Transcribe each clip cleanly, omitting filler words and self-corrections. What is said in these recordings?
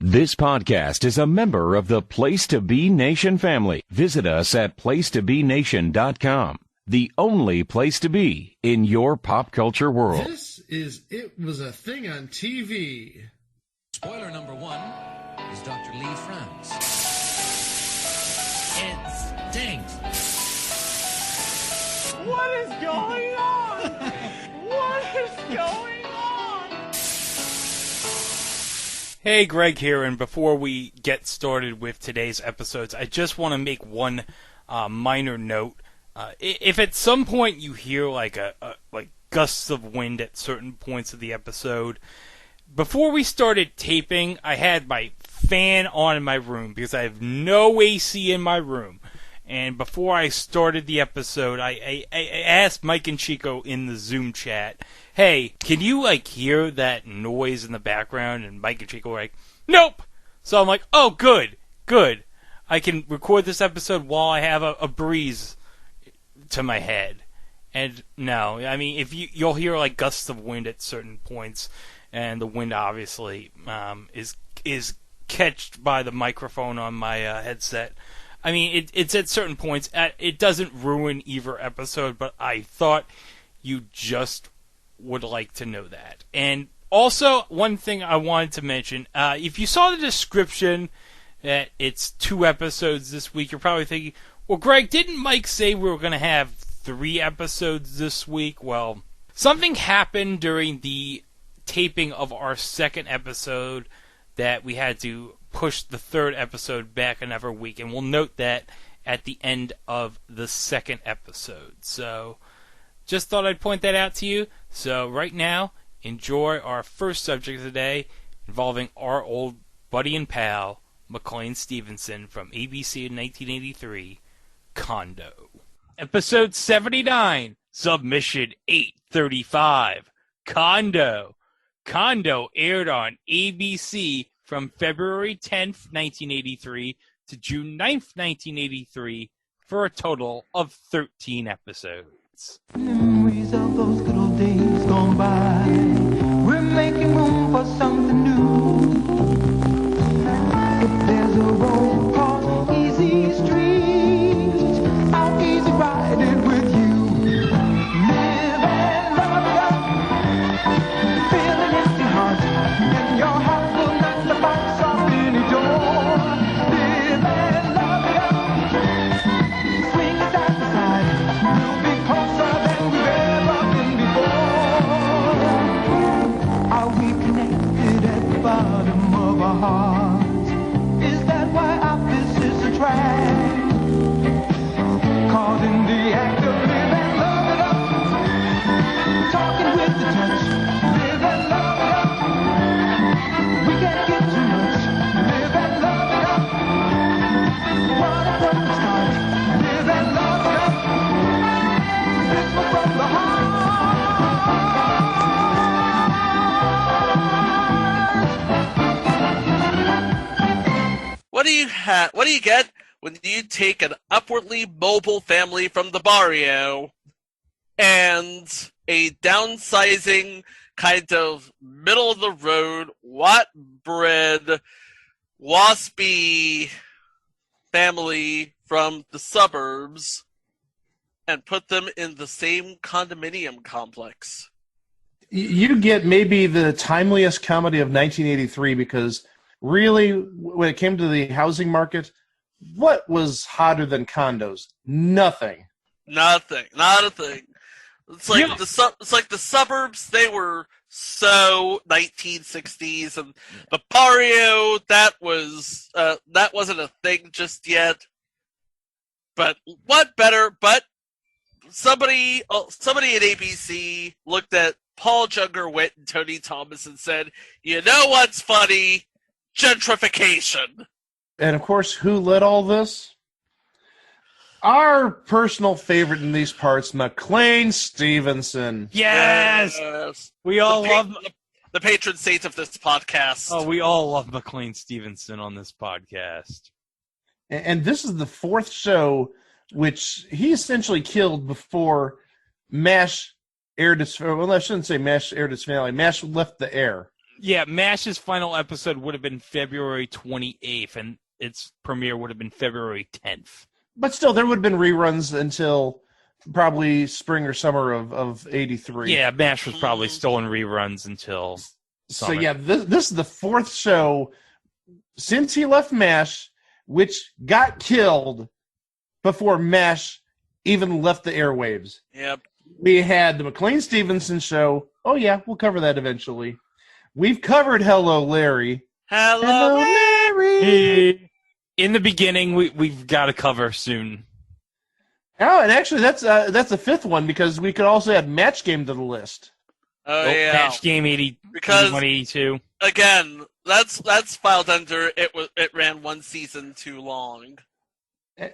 This podcast is a member of the Place to Be Nation family. Visit us at placetobenation.com, the only place to be in your pop culture world. This is It Was a Thing on TV. Spoiler number one is Dr. Lee frowns. It stinks. What is going on? What is going on? Hey, Greg here, and before we get started with today's episodes, I just want to make one minor note. If at some point you hear like gusts of wind at certain points of the episode, before we started taping, I had my fan on in my room because I have no AC in my room. And before I started the episode, I asked Mike and Chico in the Zoom chat, hey, can you hear that noise in the background? And Mike and Chico were like, nope. So I'm like, oh, good. I can record this episode while I have a breeze to my head. And no, I mean, if you'll hear gusts of wind at certain points, and the wind obviously is catched by the microphone on my headset. I mean, it's at certain points. It doesn't ruin either episode, but I thought you just would like to know that. And also, one thing I wanted to mention, if you saw the description that it's 2 episodes this week, you're probably thinking, well, Greg, didn't Mike say we were going to have 3 episodes this week? Well, something happened during the taping of our 2nd episode that we had to push the 3rd episode back another week, and we'll note that at the end of the 2nd episode. So, just thought I'd point that out to you. So, right now, enjoy our first subject of the day, involving our old buddy and pal, McLean Stevenson from ABC in 1983, Condo. Episode 79, Submission 835, Condo. Condo aired on ABC from February 10th, 1983 to June 9th, 1983 for a total of 13 episodes. Memories of those good old days gone by. We're making room for something new. If there's a road called Easy Street, I'll easy ride it with you. Live and love it up. Feel an empty heart, and your heart will not the box off any door. Live and love it up. Swing it side to side. We'll be closer than we've ever been before. Are we connected at the bottom of our hearts? Is that why opposites attract? Caught in the act of live and love it up. Talking with the touch. Live and love it up. We can't get too much. Live and love it up. What a perfect start. Live and love it up. This one from the heart. What do you get when you take an upwardly mobile family from the barrio and a downsizing kind of middle of the road, what-bred, waspy family from the suburbs and put them in the same condominium complex? You get maybe the timeliest comedy of 1983 because really, when it came to the housing market, what was hotter than condos? Nothing. Nothing. Not a thing. It's like it's like the suburbs. They were so 1960s, and the barrio that wasn't a thing just yet. But what better? But somebody at ABC looked at Paul Junger-Witt and Tony Thomas and said, "You know what's funny? Gentrification." And, of course, who led all this? Our personal favorite in these parts, McLean Stevenson. Yes! We all love the patron saint of this podcast. Oh, we all love McLean Stevenson on this podcast. And this is the 4th show, which he essentially killed before MASH aired its... Well, I shouldn't say MASH aired its finale. MASH left the air. Yeah, MASH's final episode would have been February 28th, and its premiere would have been February 10th. But still, there would have been reruns until probably spring or summer of 83. Yeah, MASH was probably still in reruns until summer. So yeah, this is the fourth show since he left MASH, which got killed before MASH even left the airwaves. Yep. We had the McLean Stevenson show. Oh yeah, we'll cover that eventually. We've covered Hello, Larry. Hello, Larry. In the beginning, we've got to cover soon. Oh, and actually, that's the fifth one because we could also add Match Game to the list. Oh yeah, Match Game 80, because 81, 82. Again, that's filed under it ran one season too long.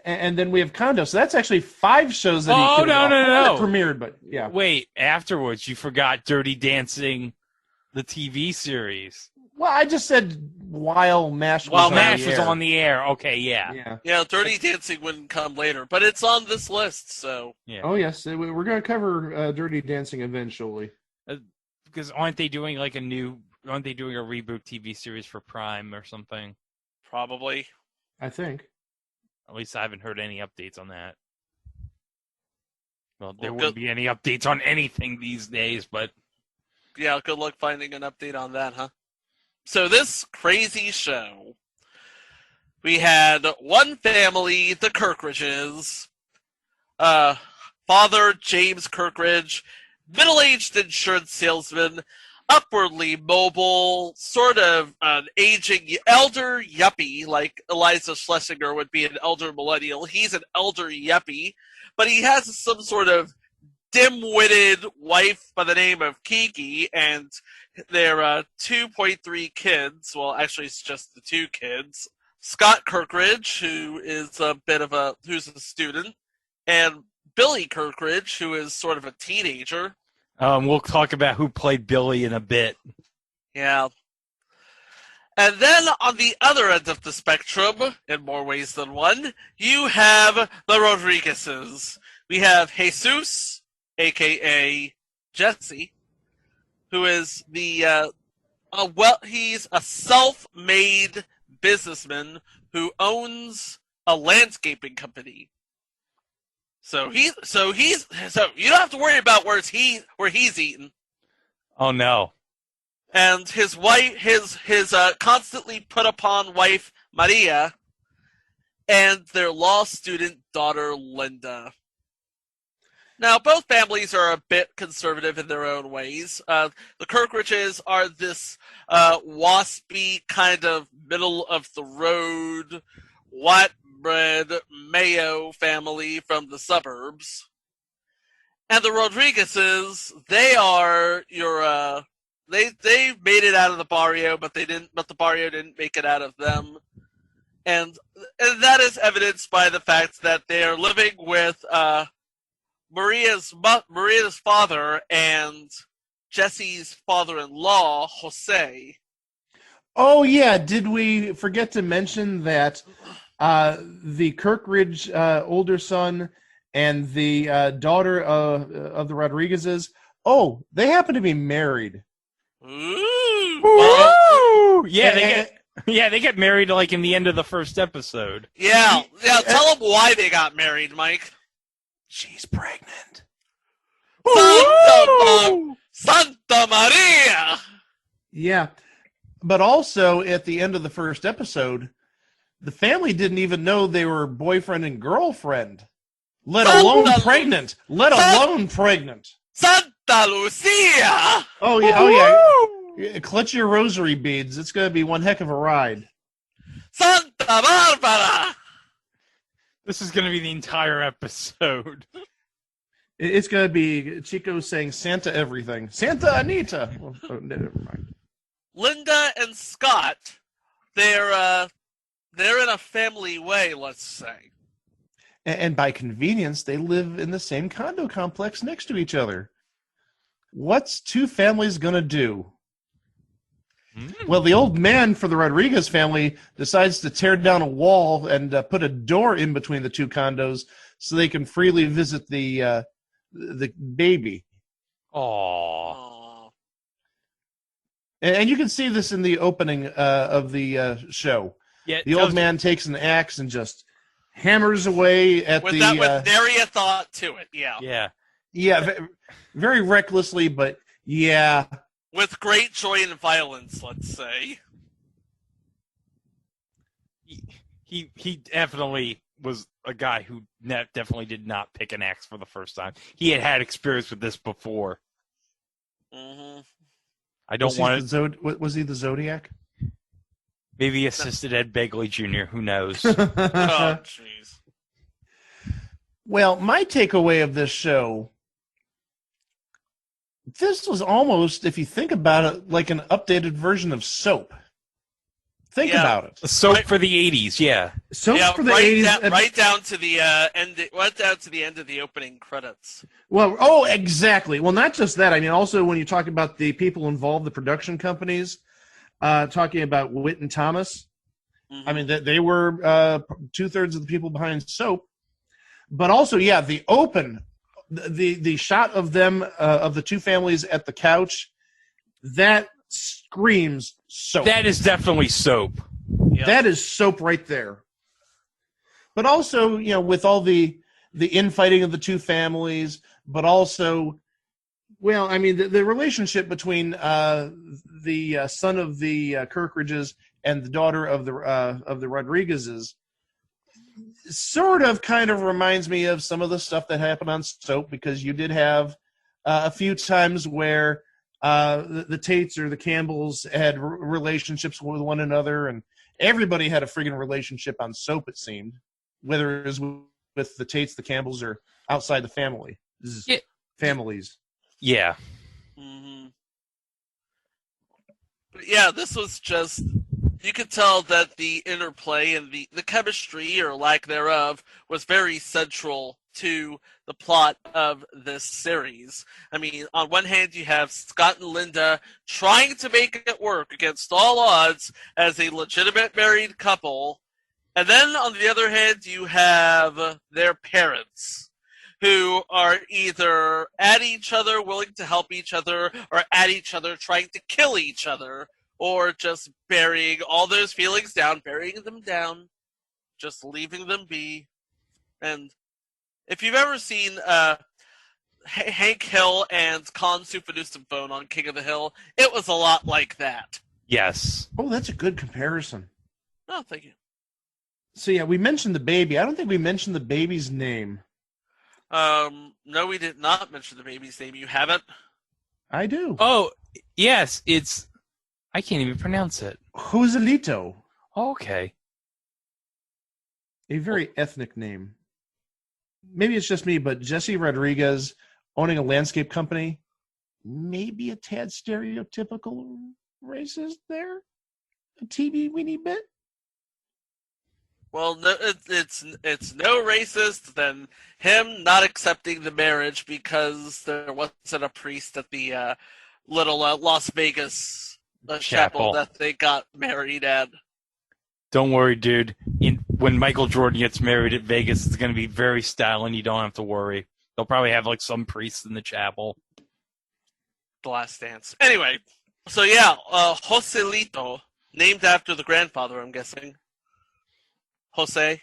And then we have Condo, so that's actually 5 shows that Oh, he could have no. premiered, but yeah. Wait, afterwards, you forgot Dirty Dancing, the TV series. Well, I just said while MASH was on the air. Okay, yeah. Yeah, Dirty Dancing wouldn't come later, but it's on this list, so. Yeah. Oh, yes, we're going to cover Dirty Dancing eventually. Because aren't they doing a reboot TV series for Prime or something? Probably. I think. At least I haven't heard any updates on that. Well, there wouldn't be any updates on anything these days, but... Yeah, good luck finding an update on that, huh? So this crazy show, we had one family, the Kirkridges, Father James Kirkridge, middle-aged insurance salesman, upwardly mobile, sort of an aging elder yuppie, like Eliza Schlesinger would be an elder millennial. He's an elder yuppie, but he has some sort of dim-witted wife by the name of Kiki, and their 2.3 kids. Well, actually, it's just the 2 kids. Scott Kirkridge, who is who's a student, and Billy Kirkridge, who is sort of a teenager. We'll talk about who played Billy in a bit. Yeah. And then on the other end of the spectrum, in more ways than one, you have the Rodriguezes. We have Jesus, a.k.a. Jesse, who is he's a self-made businessman who owns a landscaping company. So you don't have to worry about where he's eating. Oh no. And his wife, his constantly put upon wife Maria, and their law student daughter Linda. Now, both families are a bit conservative in their own ways. The Kirkridges are this waspy kind of middle of the road, white bread Mayo family from the suburbs. And the Rodriguezes, they are your they made it out of the barrio, but the barrio didn't make it out of them. And that is evidenced by the fact that they are living with Maria's father and Jesse's father-in-law, Jose. Oh yeah, did we forget to mention that the Kirkridge older son and the daughter of the Rodriguezes, they happen to be married. Ooh! Well, they get married like in the end of the first episode. Yeah. Tell them why they got married, Mike. She's pregnant. Santa Maria! Yeah, but also at the end of the first episode, the family didn't even know they were boyfriend and girlfriend, let alone pregnant. Santa Lucia! Oh yeah. Clutch your rosary beads. It's going to be one heck of a ride. Santa Barbara! This is going to be the entire episode. It's going to be Chico saying Santa everything. Santa Anita. Never mind. Linda and Scott, they're in a family way, let's say. And by convenience, they live in the same condo complex next to each other. What's 2 families going to do? Well, the old man for the Rodriguez family decides to tear down a wall and put a door in between the 2 condos so they can freely visit the baby. Aww. And you can see this in the opening of the show. Yeah, The old man takes an axe and just hammers away at with the that with nary a thought to it. Yeah. Very recklessly, but yeah. With great joy and violence, let's say. He definitely was a guy who definitely did not pick an axe for the first time. He had experience with this before. Mm-hmm. I don't want to. Was he the Zodiac? Maybe assisted Ed Begley Jr. Who knows? Oh, jeez. Well, my takeaway of this show, this was almost, if you think about it, like an updated version of Soap. Think about it. Soap for the 80s, yeah. Soap for the 80s. Right down to the end of the opening credits. Well, exactly. Well, not just that. I mean, also when you talk about the people involved, the production companies, talking about Witt and Thomas. Mm-hmm. I mean, they were 2/3 of the people behind Soap. But also, the the shot of them, of the two families at the couch, that screams Soap. That is definitely Soap. Yep. That is Soap right there. But also, with all the infighting of the two families, but also, well, I mean, the relationship between the son of the Kirkridges and the daughter of the Rodriguezes sort of kind of reminds me of some of the stuff that happened on Soap, because you did have a few times where the Tates or the Campbells had relationships with one another, and everybody had a friggin' relationship on Soap, it seemed, whether it was with the Tates, the Campbells, or outside the family. Families. Yeah. Mm-hmm. But yeah, this was just, you could tell that the interplay and the chemistry, or lack thereof, was very central to the plot of this series. I mean, on one hand, you have Scott and Linda trying to make it work against all odds as a legitimate married couple. And then, on the other hand, you have their parents, who are either at each other, willing to help each other, or at each other, trying to kill each other, or just burying all those feelings down, just leaving them be. And if you've ever seen Hank Hill and Con Phone on King of the Hill, it was a lot like that. Yes. Oh, that's a good comparison. Oh, thank you. So, yeah, we mentioned the baby. I don't think we mentioned the baby's name. No, we did not mention the baby's name. You haven't? I do. Oh, yes, I can't even pronounce it. Joselito. Okay. A very ethnic name. Maybe it's just me, but Jesse Rodriguez owning a landscape company, maybe a tad stereotypical racist there? A TV weenie bit? Well, no, it's no racist than him not accepting the marriage because there wasn't a priest at the little Las Vegas chapel that they got married at. Don't worry, dude. When Michael Jordan gets married at Vegas, it's going to be very styling. You don't have to worry. They'll probably have like some priests in the chapel. The Last Dance. Anyway, so yeah, Joselito, named after the grandfather, I'm guessing. Jose.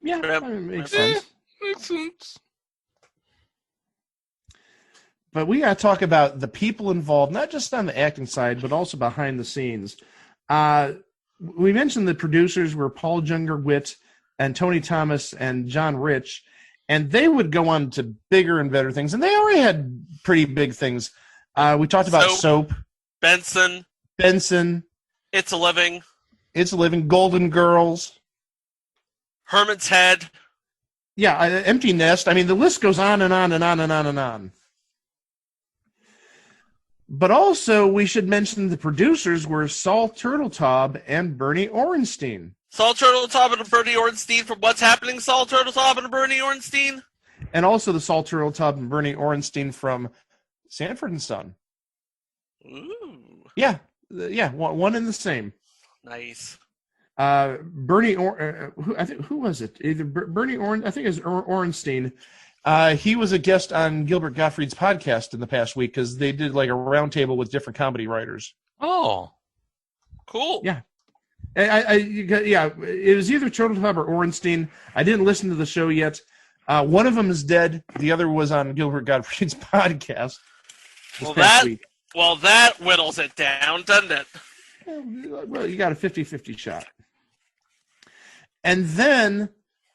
Yeah, makes sense. Makes sense. But we got to talk about the people involved, not just on the acting side, but also behind the scenes. We mentioned the producers were Paul Junger-Witt and Tony Thomas and John Rich, and they would go on to bigger and better things, and they already had pretty big things. We talked about Soap. Benson. It's a Living. Golden Girls. Herman's Head. Yeah, Empty Nest. I mean, the list goes on and on and on and on and on. But also, we should mention the producers were Saul Turteltaub and Bernie Orenstein. Saul Turteltaub and Bernie Orenstein from What's Happening, Saul Turteltaub and Bernie Orenstein? And also the Saul Turteltaub and Bernie Orenstein from Sanford and Son. Ooh. Yeah, one and the same. Nice. Bernie, who was it? Either Bernie I think it was Orenstein. He was a guest on Gilbert Gottfried's podcast in the past week because they did like a roundtable with different comedy writers. Oh, Cool. Yeah. It was either Turtletop or Orenstein. I didn't listen to the show yet. One of them is dead. The other was on Gilbert Gottfried's podcast this past week. Well, that whittles it down, doesn't it? Well, you got a 50-50 shot. And then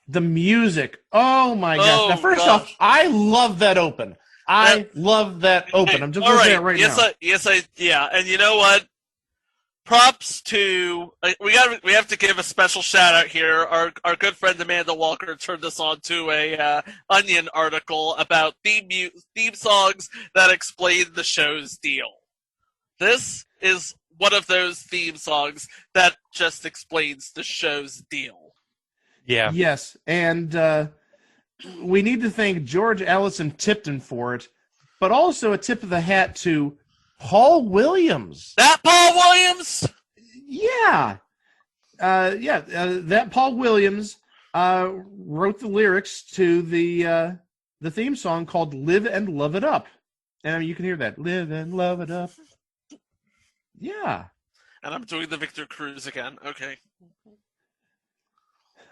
the music. Oh, my gosh. Now, first off, I love that open. I'm just going to say it right now. Yeah. And you know what? Props to we have to give a special shout out here. Our good friend Amanda Walker turned us on to a Onion article about theme songs that explain the show's deal. This is one of those theme songs that just explains the show's deal. yeah. Yes, and we need to thank George Allison Tipton for it, but also a tip of the hat to Paul Williams. That Paul Williams? Yeah. That Paul Williams wrote the lyrics to the theme song called Live and Love It Up. And I mean, you can hear that. Live and love it up. Yeah. And I'm doing the Victor Cruz again. Okay.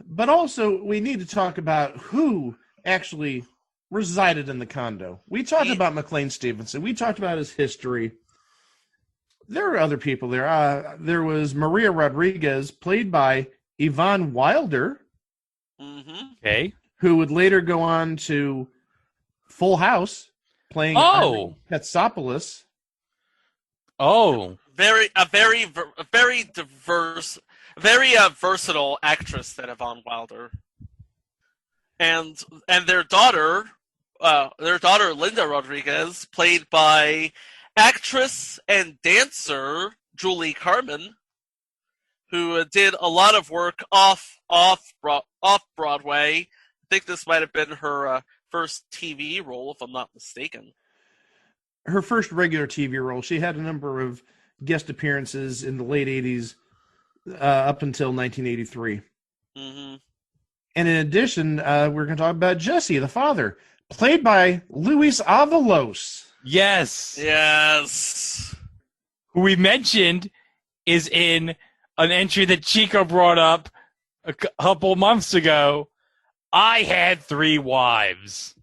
But also, we need to talk about who actually resided in the condo. We talked about McLean Stevenson. We talked about his history. There were other people there. There was Maria Rodriguez, played by Yvonne Wilder, Okay. who would later go on to Full House, playing Irene Katsopoulos. Oh. Very diverse, very versatile actress, that Yvonne Wilder. And their daughter Linda Rodriguez, played by actress and dancer Julie Carmen, who did a lot of work off Broadway. I think this might have been her first TV role, if I'm not mistaken. Her first regular TV role. She had a number of guest appearances in the late 80s up until 1983. Mm-hmm. And in addition, we're going to talk about Jesse, the father, played by Luis Avalos. Yes. Yes. Who we mentioned is in an entry that Chico brought up a couple months ago. I had 3 wives.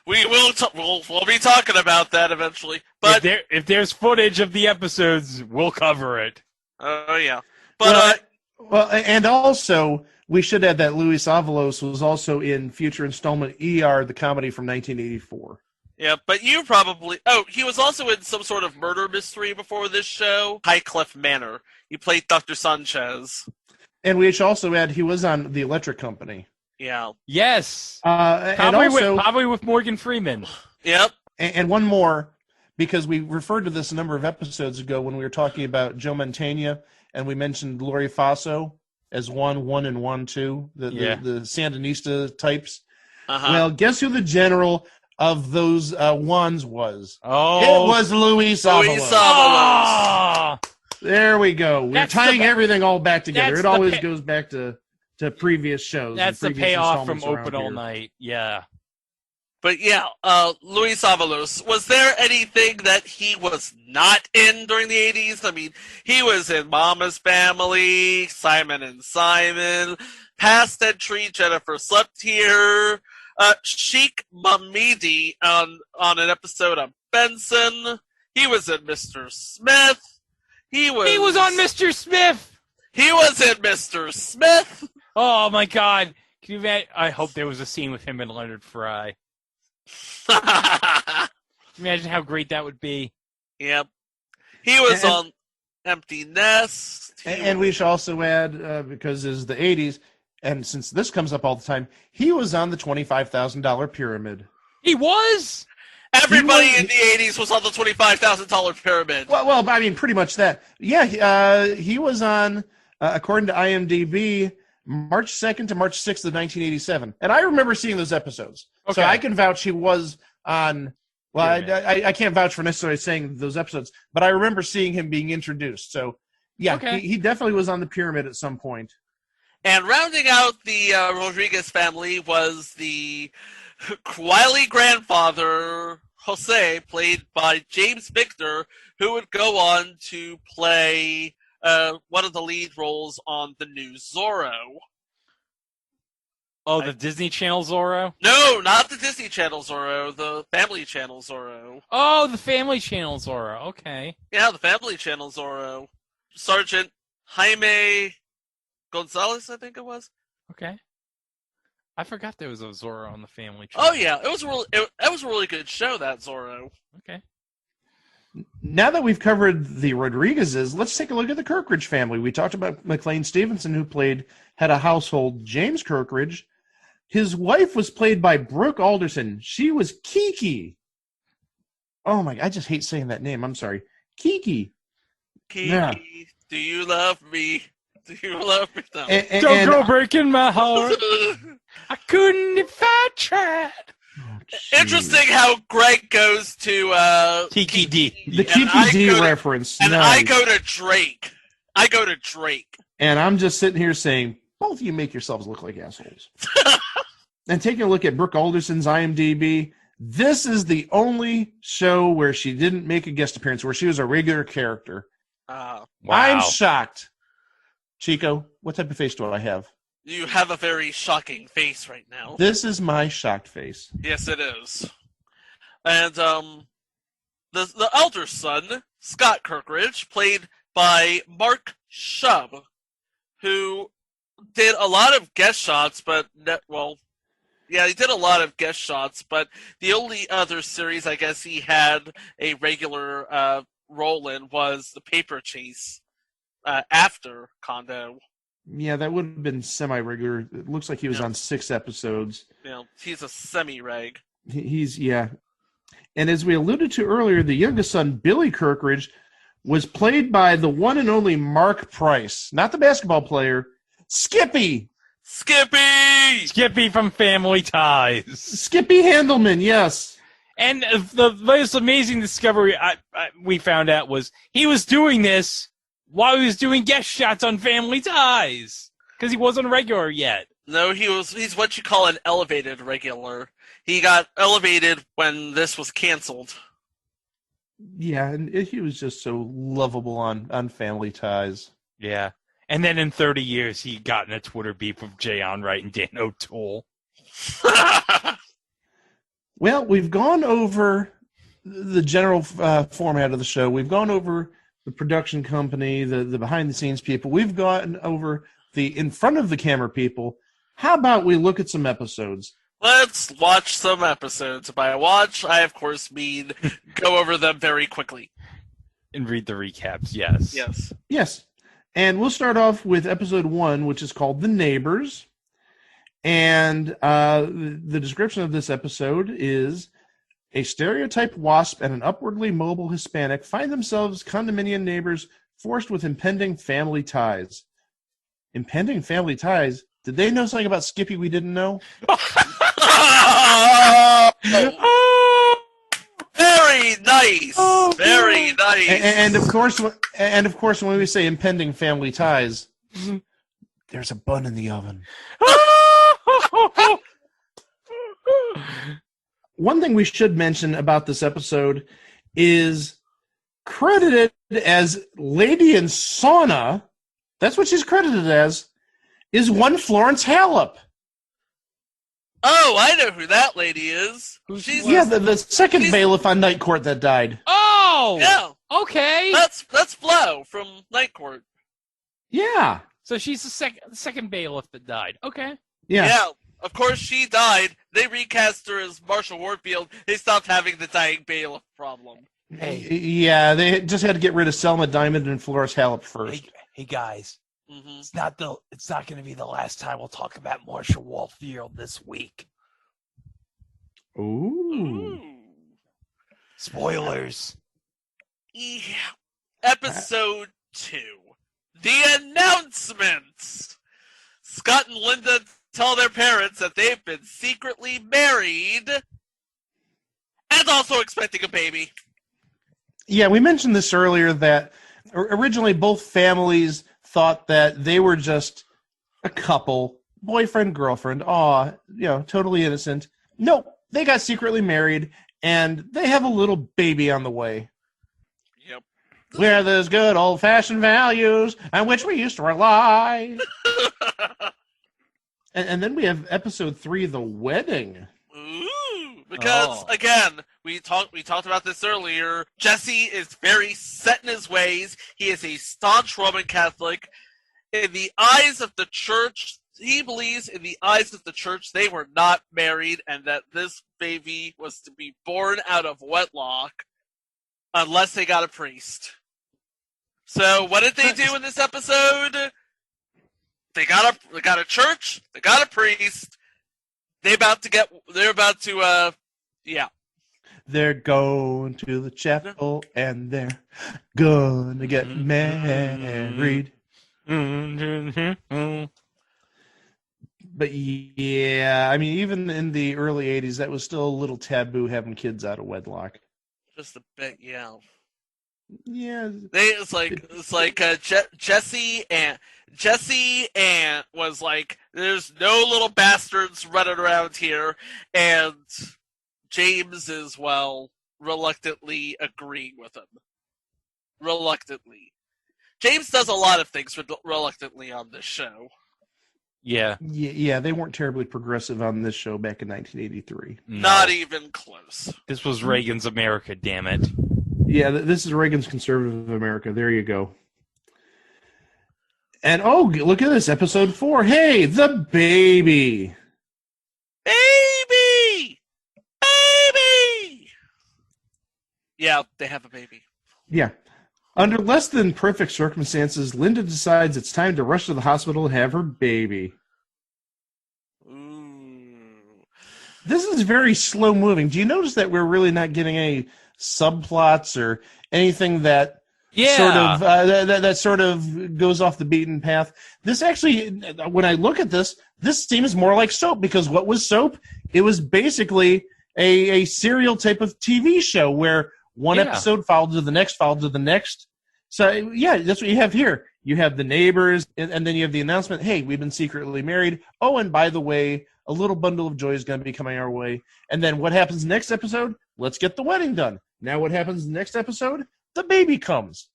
We'll be talking about that eventually. But if there's footage of the episodes, we'll cover it. Oh yeah. But and also we should add that Luis Avalos was also in future installment ER, the comedy from 1984. Yeah, but you probably... Oh, he was also in some sort of murder mystery before this show. Highcliffe Manor. He played Dr. Sanchez. And we should also add he was on The Electric Company. Yeah. Yes. Probably with Morgan Freeman. Yep. And one more, because we referred to this a number of episodes ago when we were talking about Joe Mantegna, and we mentioned Lori Faso as one and 1, 2, the Sandinista types. Uh-huh. Well, guess who the general of those ones was? Oh. It was Luis Avalos. Luis Avalos. Oh. There we go. We're tying everything all back together. It always goes back to previous shows. That's the previous payoff from installments Open around All here. Night. Yeah. But yeah, Luis Avalos. Was there anything that he was not in during the 80s? I mean, he was in Mama's Family, Simon and Simon, Past Entry, Jennifer Slept Here, Sheikh Mamidi on an episode of Benson. He was in Mr. Smith. He was on Mr. Smith. He was in Mr. Smith. Oh my God! Can you imagine? I hope there was a scene with him and Leonard Fry. Imagine how great that would be. Yep. He was on Empty Nest. And we should also add, because it's the 80s, and since this comes up all the time, he was on the $25,000 pyramid. He was? Everybody in the 80s was on the $25,000 pyramid. Well, I mean, pretty much that. Yeah, he was on, according to IMDb, March 2nd to March 6th of 1987. And I remember seeing those episodes. Okay. So I can vouch he was on... Well, I can't vouch for necessarily saying those episodes, but I remember seeing him being introduced. So, yeah, Okay. he definitely was on the pyramid at some point. And rounding out the Rodriguez family was the wily grandfather, Jose, played by James Victor, who would go on to play one of the lead roles on the new Zorro. Oh, the Disney Channel Zorro? No, not the Disney Channel Zorro, the Family Channel Zorro. Oh, the Family Channel Zorro. Okay. Yeah, the Family Channel Zorro. Sergeant Jaime Gonzalez, I think it was. Okay. I forgot there was a Zorro on the Family Channel. Oh yeah, it was a really good show, that Zorro. Okay. Now that we've covered the Rodriguezes, let's take a look at the Kirkridge family. We talked about McLean Stevenson, who played head of household James Kirkridge. His wife was played by Brooke Alderson. She was Kiki. Oh my! I just hate saying that name. I'm sorry, Kiki. Kiki, Yeah. do you love me? Do you love me? No. Don't go breaking my heart. I couldn't if I tried. Interesting how Greg goes to Kiki D. The and I Kiki D go to- reference. and nice. I go to Drake. And I'm just sitting here saying, both of you make yourselves look like assholes. And taking a look at Brooke Alderson's IMDb, this is the only show where she didn't make a guest appearance, where she was a regular character. Wow. I'm shocked. Chico, what type of face do I have? You have a very shocking face right now. This is my shocked face. Yes, it is. And the elder son, Scott Kirkridge, played by Mark Shub, who did a lot of guest shots, but he did a lot of guest shots, but the only other series I guess he had a regular role in was The Paper Chase after Condo. Yeah, that would have been semi-regular. It looks like he was on 6 episodes. You know, he's a semi-reg. He's, yeah. And as we alluded to earlier, the youngest son, Billy Kirkridge, was played by the one and only Mark Price, not the basketball player, Skippy. Skippy from Family Ties. Skippy Handelman, yes. And the most amazing discovery we found out was he was doing this while he was doing guest shots on Family Ties because he wasn't a regular yet. No, he's what you call an elevated regular. He got elevated when this was canceled. Yeah, and he was just so lovable on Family Ties. Yeah. And then in 30 years, he got in a Twitter beef with Jay Onrait and Dan O'Toole. Well, we've gone over the general format of the show. We've gone over the production company, the behind-the-scenes people. We've gone over the in-front-of-the-camera people. How about we look at some episodes? Let's watch some episodes. By watch, I of course mean go over them very quickly. And read the recaps, yes. Yes. Yes. And we'll start off with episode 1, which is called The Neighbors. And the description of this episode is a stereotyped WASP and an upwardly mobile Hispanic find themselves condominium neighbors forced with impending family ties. Impending family ties? Did they know something about Skippy we didn't know? Very nice. Very nice. And of course, when we say impending family ties, there's a bun in the oven. One thing we should mention about this episode is credited as Lady in Sauna. That's what she's credited as. Is one Florence Hallop. Oh, I know who that lady is. Yeah, the second bailiff on Night Court that died. Oh! Yeah. Okay. That's Flo from Night Court. Yeah. So she's the second bailiff that died. Okay. Yeah. Of course, she died. They recast her as Marsha Warfield. They stopped having the dying bailiff problem. Hey. Yeah, they just had to get rid of Selma Diamond and Florence Hallop first. Hey guys, Mm-hmm. it's not going to be the last time we'll talk about Marsha Warfield this week. Ooh. Spoilers. Yeah. Episode 2. The announcements. Scott and Linda tell their parents that they've been secretly married and also expecting a baby. Yeah, we mentioned this earlier that originally both families thought that they were just a couple, boyfriend, girlfriend, aw, totally innocent. Nope, they got secretly married, and they have a little baby on the way. Yep. Where those good old-fashioned values on which we used to rely. and then we have episode 3, The Wedding. Ooh, because again, we talked about this earlier. Jesse is very set in his ways. He is a staunch Roman Catholic. In the eyes of the church, he believes in the eyes of the church they were not married, and that this baby was to be born out of wedlock unless they got a priest. So what did they do in this episode? They got a church, they got a priest. They're going to the chapel and they're gonna get married. But yeah, I mean, even in the early 80s, that was still a little taboo having kids out of wedlock. Just a bit, yeah. Yeah. It's like Jesse and was like, there's no little bastards running around here, and James is, reluctantly agreeing with him. Reluctantly. James does a lot of things reluctantly on this show. Yeah. Yeah, they weren't terribly progressive on this show back in 1983. No. Not even close. This was Reagan's America, damn it. Yeah, this is Reagan's conservative America. There you go. And look at this, episode 4. Hey, the baby. Baby! Yeah, they have a baby. Yeah. Under less than perfect circumstances, Linda decides it's time to rush to the hospital and have her baby. Ooh. This is very slow moving. Do you notice that we're really not getting any subplots or anything that that sort of goes off the beaten path? This actually, when I look at this seems more like soap, because what was soap? It was basically a serial type of TV show where one episode followed to the next. So, yeah, that's what you have here. You have the neighbors, and then you have the announcement, hey, we've been secretly married. Oh, and by the way, a little bundle of joy is going to be coming our way. And then what happens next episode? Let's get the wedding done. Now what happens next episode? The baby comes.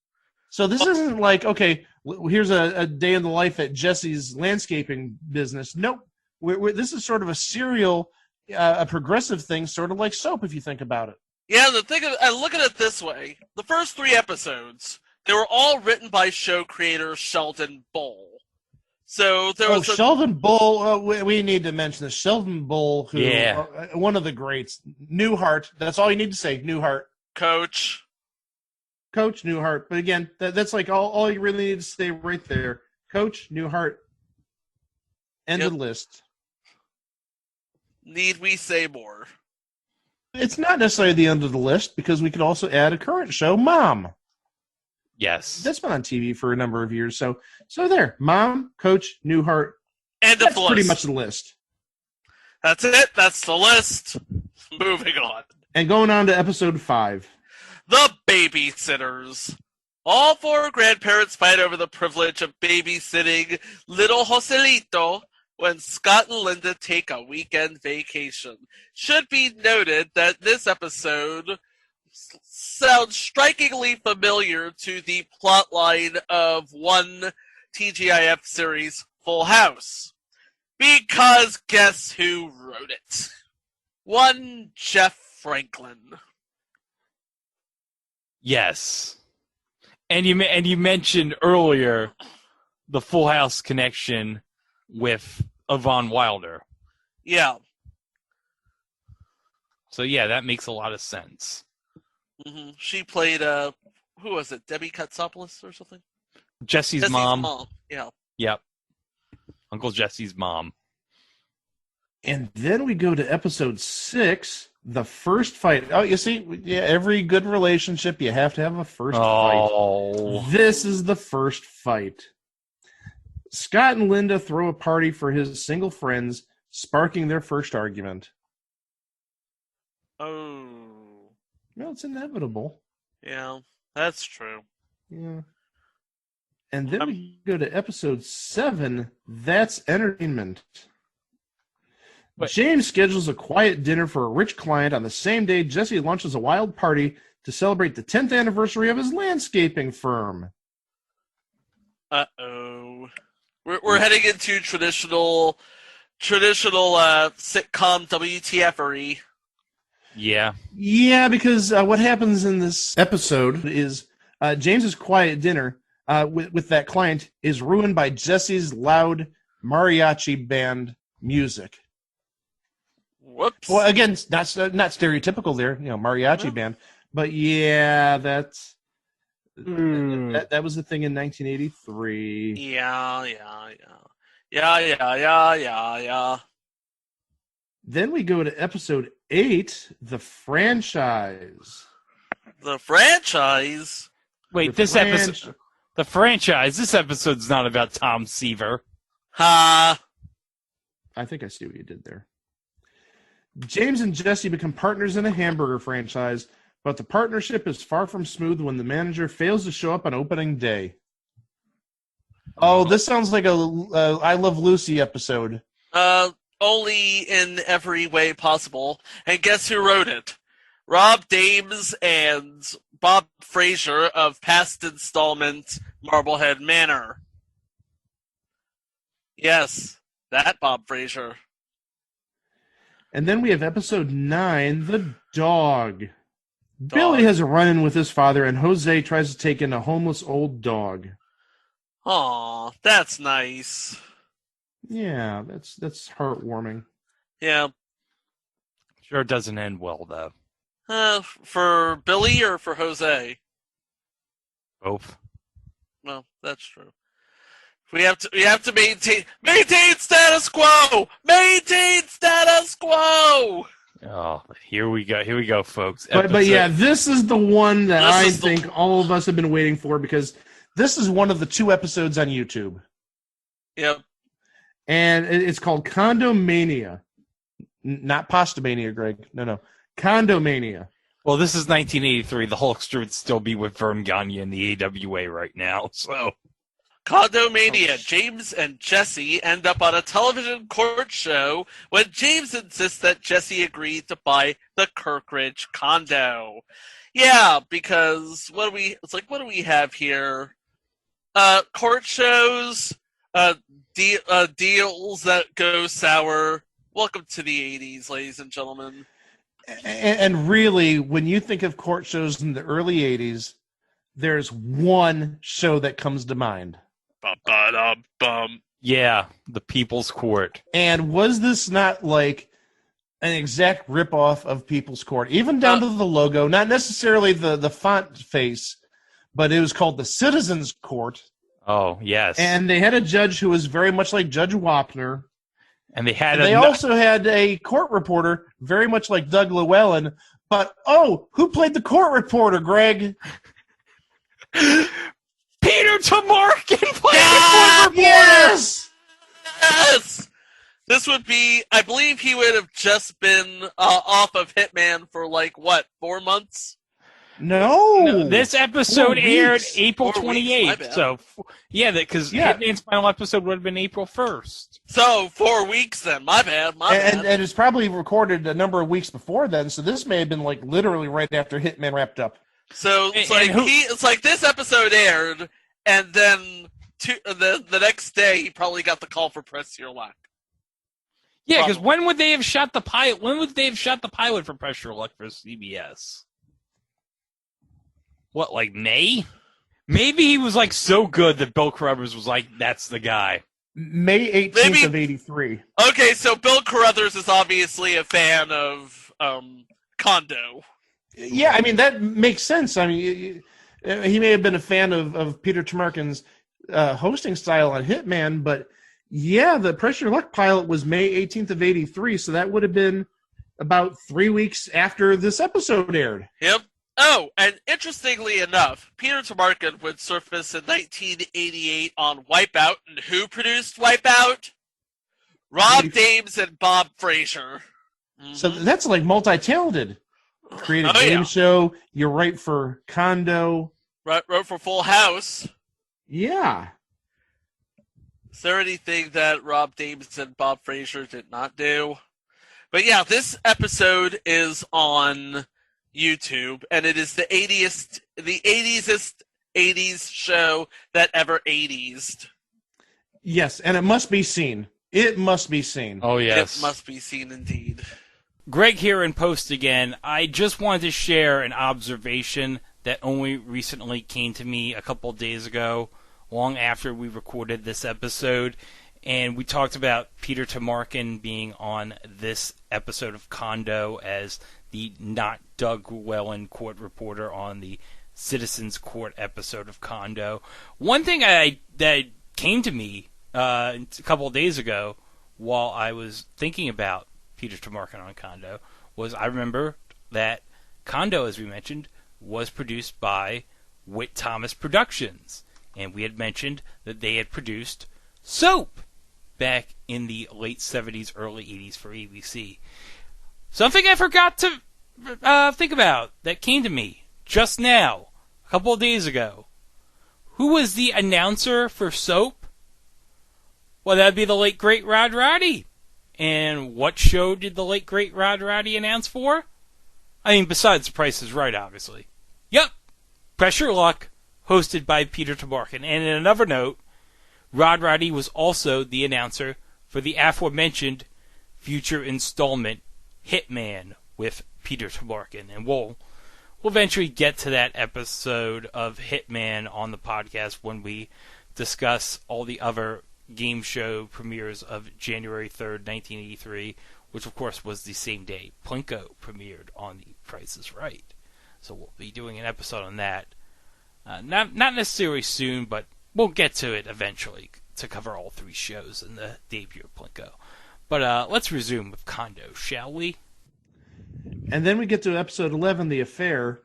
So this isn't like, okay, here's a day in the life at Jesse's landscaping business. Nope. This is sort of a serial, a progressive thing, sort of like soap, if you think about it. Yeah, I look at it this way. The first 3 episodes, they were all written by show creator Sheldon Bull. So there was Sheldon Bull. We need to mention this. Sheldon Bull, who one of the greats. Newhart. That's all you need to say. Newhart. Coach Newhart. But again, that's like all you really need to say right there. Coach Newhart. End of the list. Need we say more? It's not necessarily the end of the list, because we could also add a current show, Mom. Yes. That's been on TV for a number of years. So there. Mom, Coach, Newhart. End of the list. Pretty much the list. That's it. That's the list. Moving on. And going on to episode 5. The Babysitters. All 4 grandparents fight over the privilege of babysitting little Joselito when Scott and Linda take a weekend vacation. Should be noted that this episode sounds strikingly familiar to the plotline of one TGIF series, Full House. Because guess who wrote it? One Jeff Franklin. Yes. And you mentioned earlier the Full House connection with Yvonne Wilder. Yeah. So yeah, that makes a lot of sense. Mm-hmm. She played who was it? Debbie Katsopoulos or something? Jesse's mom. Yeah. Yep. Uncle Jesse's mom. And then we go to episode 6, the first fight. Oh, you see, every good relationship, you have to have a first fight. This is the first fight. Scott and Linda throw a party for his single friends, sparking their first argument. Oh. Well, it's inevitable. Yeah, that's true. Yeah. And then we go to episode 7. That's entertainment. But- James schedules a quiet dinner for a rich client on the same day Jesse launches a wild party to celebrate the 10th anniversary of his landscaping firm. Uh-oh. We're heading into traditional sitcom WTF-ery. Yeah. Yeah, because what happens in this episode is James's quiet dinner with that client is ruined by Jesse's loud mariachi band music. Whoops. Well, again, not stereotypical there, mariachi band, but yeah, that was the thing in 1983. Yeah. Then we go to episode 8, the franchise. The franchise? Wait, episode, the franchise. This episode's not about Tom Seaver. Ha! I think I see what you did there. James and Jesse become partners in a hamburger franchise, but the partnership is far from smooth when the manager fails to show up on opening day. Oh, this sounds like a I Love Lucy episode. Only in every way possible. And guess who wrote it? Rob Dames and Bob Frazier of past installment Marblehead Manor. Yes, that Bob Frazier. And then we have episode 9, the dog. Billy has a run-in with his father, and Jose tries to take in a homeless old dog. Aw, that's nice. Yeah, that's heartwarming. Yeah. Sure doesn't end well, though. For Billy or for Jose? Both. Well, that's true. We have to maintain status quo. Maintain status quo. Oh, here we go, folks. But yeah, this is the one that I think all of us have been waiting for, because this is one of the 2 episodes on YouTube. Yep. And it's called Condo Mania. Not Pasta Mania, Greg. No. Condo Mania. Well, this is 1983. The Hulkster would still be with Vern Gagne in the AWA right now, so... Condo Mania. James and Jesse end up on a television court show when James insists that Jesse agreed to buy the Kirkridge condo. Yeah, because what do we have here? Court shows, deals that go sour. Welcome to the 80s, ladies and gentlemen. And really, when you think of court shows in the early 80s, there's one show that comes to mind. Ba-ba-da-bum. Yeah, the People's Court. And was this not like an exact ripoff of People's Court? Even down to the logo, not necessarily the font face, but it was called the Citizens Court. Oh, yes. And they had a judge who was very much like Judge Wapner. And they also had a court reporter very much like Doug Llewellyn. But, who played the court reporter, Greg? Peter Tomarken played the court reporter! Yes! This would be, I believe he would have just been off of Hitman for 4 months? No. This episode aired April 28th. 28th. So, because Hitman's final episode would have been April 1st. So, 4 weeks then. My bad. And it's probably recorded a number of weeks before then, so this may have been literally right after Hitman wrapped up. So, it's like this episode aired, and then the next day he probably got the call for Press Your Luck. Yeah, because when would they have shot the pilot? When would they have shot the pilot for Press Your Luck for CBS? What, May? Maybe he was so good that Bill Carruthers was that's the guy. May 18th of 83. Okay, so Bill Carruthers is obviously a fan of Condo. Yeah, I mean, that makes sense. I mean, he may have been a fan of Peter Tomarken's hosting style on Hitman, but yeah, the Press Your Luck pilot was May 18th of 83, so that would have been about 3 weeks after this episode aired. Yep. Oh, and interestingly enough, Peter Tomarken would surface in 1988 on Wipeout, and who produced Wipeout? Rob Dames and Bob Frazier. Mm-hmm. So that's multi-talented. Create a game show. You write for Condo. Wrote for Full House. Yeah. Is there anything that Rob Dames and Bob Fraser did not do? But yeah, this episode is on YouTube, and it is the 80s show that ever 80s. Yes, and it must be seen. It must be seen. Oh, yes. It must be seen indeed. Greg here in post again. I just wanted to share an observation that only recently came to me a couple of days ago, long after we recorded this episode. And we talked about Peter Tamarkin being on this episode of Condo as the not Doug Llewellyn court reporter on the Citizens Court episode of Condo. One thing that came to me a couple of days ago while I was thinking about Peter Tamarkin on Condo was I remember that Condo, as we mentioned, was produced by Whit Thomas Productions. And we had mentioned that they had produced Soap back in the late 70s, early 80s for ABC. Something I forgot to think about that came to me just now, a couple of days ago. Who was the announcer for Soap? Well, that'd be the late, great Rod Roddy. And what show did the late, great Rod Roddy announce for? I mean, besides The Price is Right, obviously. Yep, Press Your Luck, hosted by Peter Tamarkin. And in another note, Rod Roddy was also the announcer for the aforementioned future installment Hitman with Peter Tamarkin. And we'll eventually get to that episode of Hitman on the podcast when we discuss all the other game show premieres of January 3rd, 1983, which of course was the same day Plinko premiered on The Price is Right. So we'll be doing an episode on that. Not necessarily soon, but we'll get to it eventually to cover all three shows in the debut of Plinko. But let's resume with Condo, shall we? And then we get to episode 11, The Affair.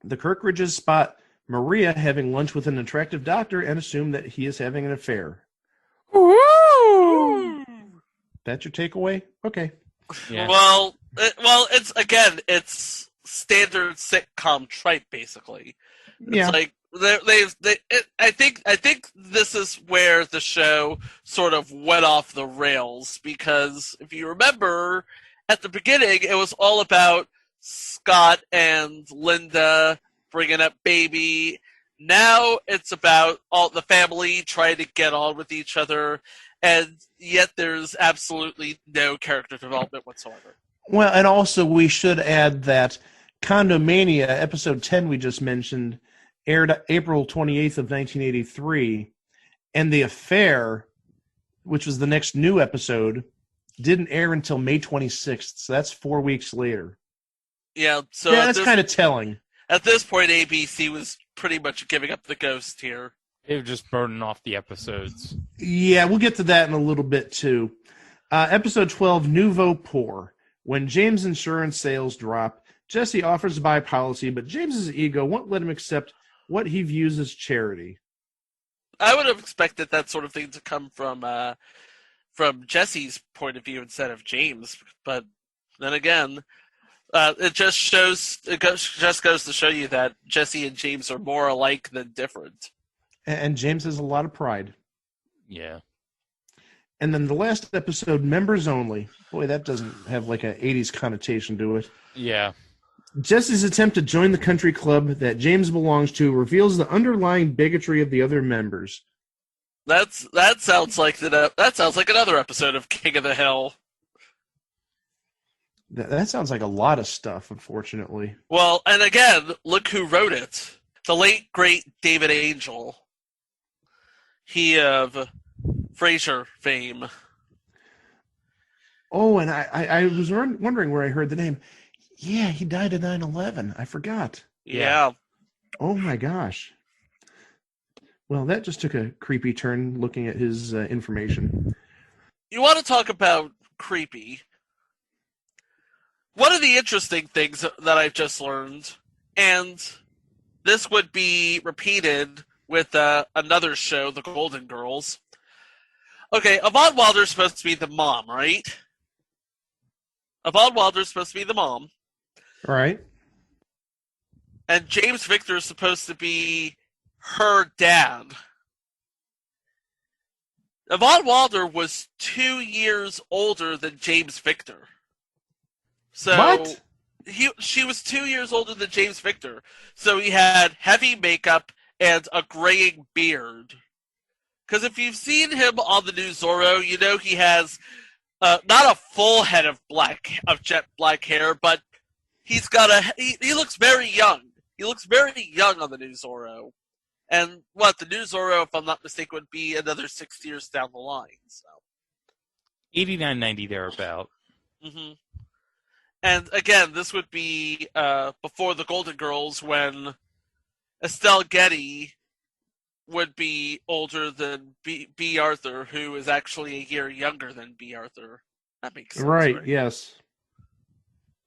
The Kirkridges spot Maria having lunch with an attractive doctor and assume that he is having an affair. Woo! That's your takeaway? Okay. Yeah. Well, it's standard sitcom tripe, basically. Yeah. It's like I think this is where the show sort of went off the rails, because if you remember at the beginning, it was all about Scott and Linda bringing up baby. Now it's about all the family trying to get on with each other, and yet there's absolutely no character development whatsoever. Well, and also we should add that Condom Mania, episode 10 we just mentioned, aired April 28th of 1983, and The Affair, which was the next new episode, didn't air until May 26th, so that's 4 weeks later. Yeah, so yeah, that's kind of telling. At this point, ABC was pretty much giving up the ghost here. They were just burning off the episodes. Yeah, we'll get to that in a little bit, too. Episode 12, Nouveau Poor. When James' insurance sales drop, Jesse offers to buy a policy, but James's ego won't let him accept what he views as charity. I would have expected that sort of thing to come from Jesse's point of view instead of James, but then again, it just goes to show you that Jesse and James are more alike than different. And James has a lot of pride. Yeah. And then the last episode, Members Only. Boy, that doesn't have like an 80s connotation to it. Yeah. Jesse's attempt to join the country club that James belongs to reveals the underlying bigotry of the other members. That sounds like another episode of King of the Hill. That sounds like a lot of stuff, unfortunately. Well, and again, look who wrote it. The late, great David Angel. He of Frasier fame. Oh, and I was wondering where I heard the name. Yeah, he died at 9/11. I forgot. Yeah. Oh, my gosh. Well, that just took a creepy turn looking at his information. You want to talk about creepy? One of the interesting things that I've just learned, and this would be repeated with another show, The Golden Girls. Okay, Yvonne Wilder's supposed to be the mom, right? Yvonne Wilder's supposed to be the mom. All right. And James Victor's supposed to be her dad. Yvonne Wilder was 2 years older than James Victor. So What? She was 2 years older than James Victor. So he had heavy makeup and a graying beard. Because if you've seen him on the new Zorro, you know he has not a full head of jet black hair, but he's got he looks very young. He looks very young on the new Zorro. And the new Zorro, if I'm not mistaken, would be another 6 years down the line. So 89, 90 thereabout. Mm-hmm. And again, this would be before the Golden Girls, when Estelle Getty would be older than B. Arthur, who is actually a year younger than B. Arthur. That makes sense, right? Yes.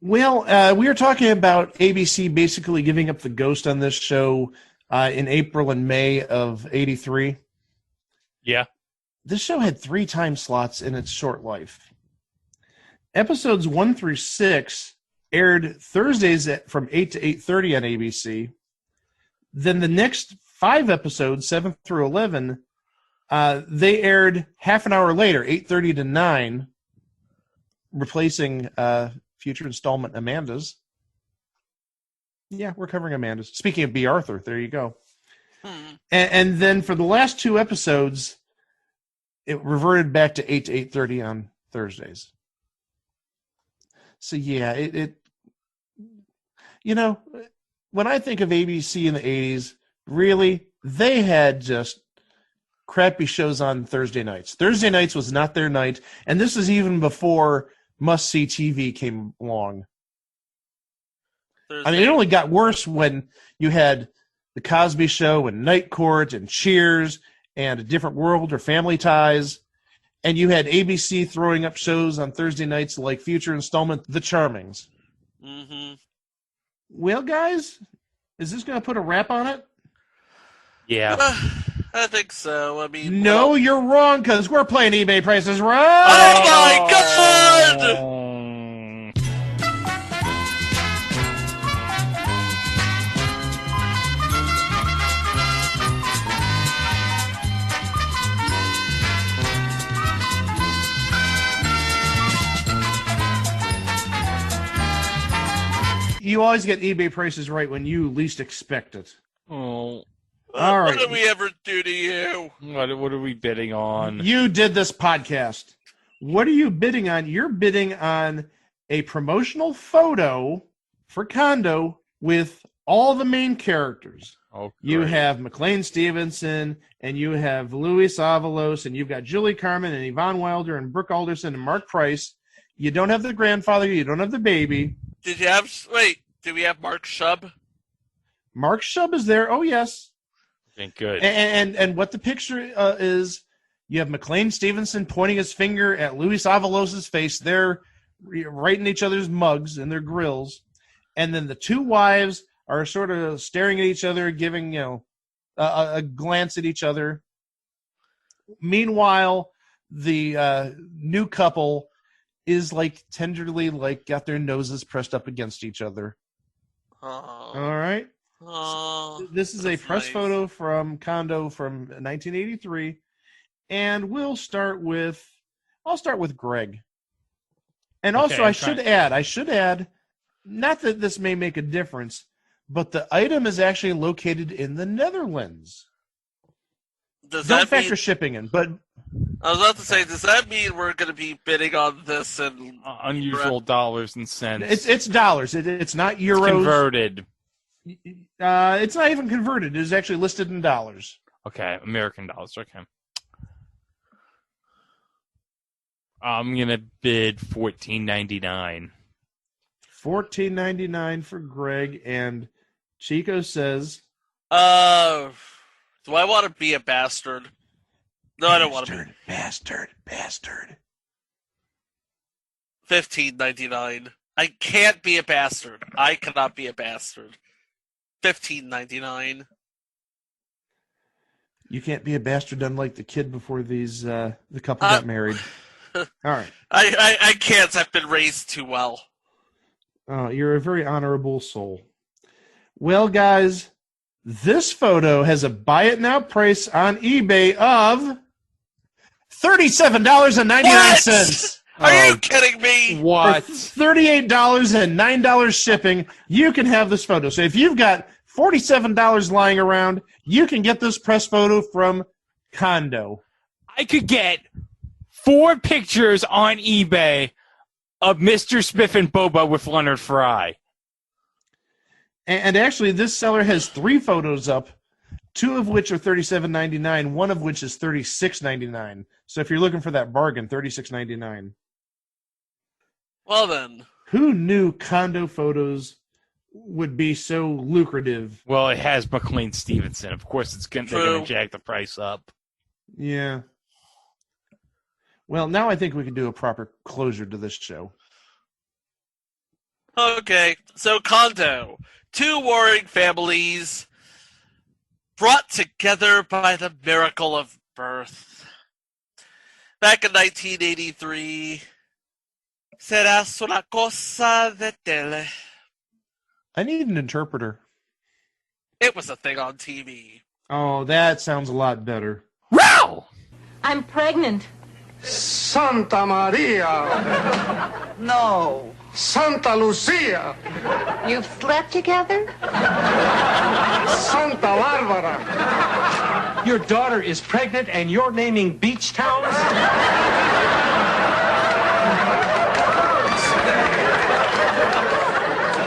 Well, we were talking about ABC basically giving up the ghost on this show in April and May of '83. Yeah. This show had 3 time slots in its short life. Episodes 1 through 6 aired Thursdays from 8 to 8:30 on ABC. Then the next 5 episodes, 7 through 11, they aired half an hour later, 8:30 to 9, replacing future installment Amanda's. Yeah, we're covering Amanda's. Speaking of B. Arthur, there you go. And then for the last 2 episodes, it reverted back to 8 to 8:30 on Thursdays. So yeah, it you know, when I think of ABC in the 80s, really, they had just crappy shows on Thursday nights. Thursday nights was not their night, and this is even before must-see TV came along. I mean, it only got worse when you had The Cosby Show and Night Court and Cheers and A Different World or Family Ties, and you had ABC throwing up shows on Thursday nights like future installment The Charmings. Mm-hmm. Well, guys, is this going to put a wrap on it? Yeah. I think so. I mean, no, you're wrong, because we're playing eBay Prices Right. Oh my God! You always get eBay Prices Right when you least expect it. Oh. All right. What did we ever do to you? What are we bidding on? You did this podcast. What are you bidding on? You're bidding on a promotional photo for Condo with all the main characters. Oh, you have McLean Stevenson, and you have Luis Avalos, and you've got Julie Carmen, and Yvonne Wilder, and Brooke Alderson, and Mark Price. You don't have the grandfather. You don't have the baby. Did we have Mark Shub? Mark Shub is there. Oh, yes. Thank good. And what the picture is, you have McLean Stevenson pointing his finger at Luis Avalos's face. They're right in each other's mugs and their grills. And then the 2 wives are sort of staring at each other, giving, a glance at each other. Meanwhile, the new couple is tenderly got their noses pressed up against each other. All right. This is a press photo from Condo from 1983, and I'll start with Greg. And also, I should add, not that this may make a difference, but the item is actually located in the Netherlands. Don't factor shipping in, but I was about to say, does that mean we're going to be bidding on this in unusual dollars and cents? It's dollars. It's not euros. It's converted. It's not even converted. It is actually listed in dollars. Okay, American dollars. Okay. I'm gonna bid $14.99. $14.99 for Greg, and Chico says, do I want to be a bastard? No, I don't want to be. Bastard. $15.99. I can't be a bastard. I cannot be a bastard. $15.99. You can't be a bastard, unlike the kid before the couple got married. All right. I can't. I've been raised too well. You're a very honorable soul. Well, guys, This photo has a buy it now price on eBay of $37.99. Are you kidding me? What? For $38 and $9 shipping, you can have this photo. So if you've got $47 lying around, you can get this press photo from Condo. I could get 4 pictures on eBay of Mr. Smith and Boba with Leonard Fry. And actually, this seller has 3 photos up, 2 of which are $37.99, 1 of which is $36.99. So if you're looking for that bargain, $36.99. Well then. Who knew Condo photos would be so lucrative? Well, it has McLean Stevenson. Of course, they're going to jack the price up. Yeah. Well, now I think we can do a proper closure to this show. Okay, so Condo. 2 warring families brought together by the miracle of birth. Back in 1983, serás una cosa de tele. I need an interpreter. It was a thing on TV. Oh, that sounds a lot better. Wow! I'm pregnant. Santa Maria! No. Santa Lucia! You've slept together? Santa Barbara! Your daughter is pregnant and you're naming beach towns?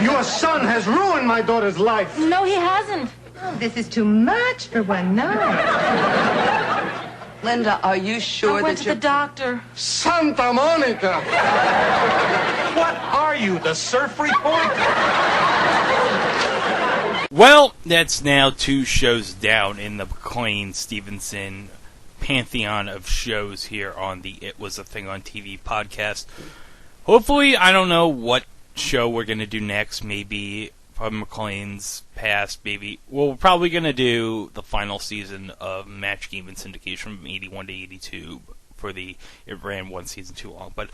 Your son has ruined my daughter's life. No, he hasn't. Oh, this is too much for one night. Linda, are you sure I went to the doctor. Santa Monica! What are you, the surf report? Well, that's now 2 shows down in the McLean Stevenson pantheon of shows here on the It Was a Thing on TV podcast. Hopefully, I don't know what show we're going to do next. Maybe from McLean's past, maybe. Well, we're probably going to do the final season of Match Game and Syndication from 81 to 82 it ran 1 season too long. But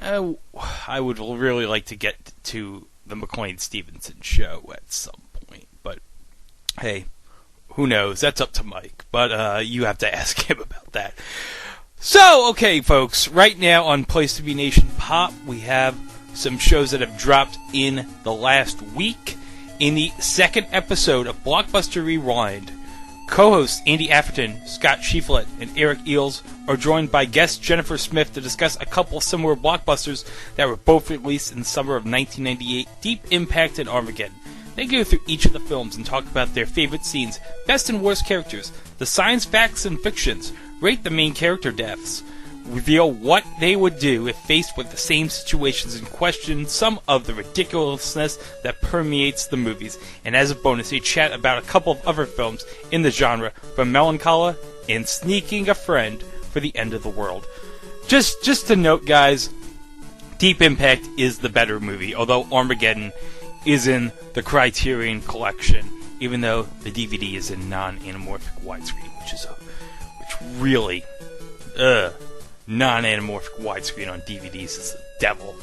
I would really like to get to the McLean Stevenson show at some point. But, hey, who knows? That's up to Mike. But you have to ask him about that. So, okay, folks. Right now on Place to Be Nation Pop, we have some shows that have dropped in the last week. In the second episode of Blockbuster Rewind, co-hosts Andy Afferton, Scott Shiflett, and Eric Eels are joined by guest Jennifer Smith to discuss a couple similar blockbusters that were both released in the summer of 1998, Deep Impact and Armageddon. They go through each of the films and talk about their favorite scenes, best and worst characters, the science facts and fictions, rate the main character deaths, reveal what they would do if faced with the same situations and question some of the ridiculousness that permeates the movies, and as a bonus, a chat about a couple of other films in the genre, from Melancholia and Sneaking a Friend for the End of the World. Just to note, guys, Deep Impact is the better movie, although Armageddon is in the Criterion Collection, even though the DVD is in non-anamorphic widescreen, which really, non-anamorphic widescreen on DVDs is the devil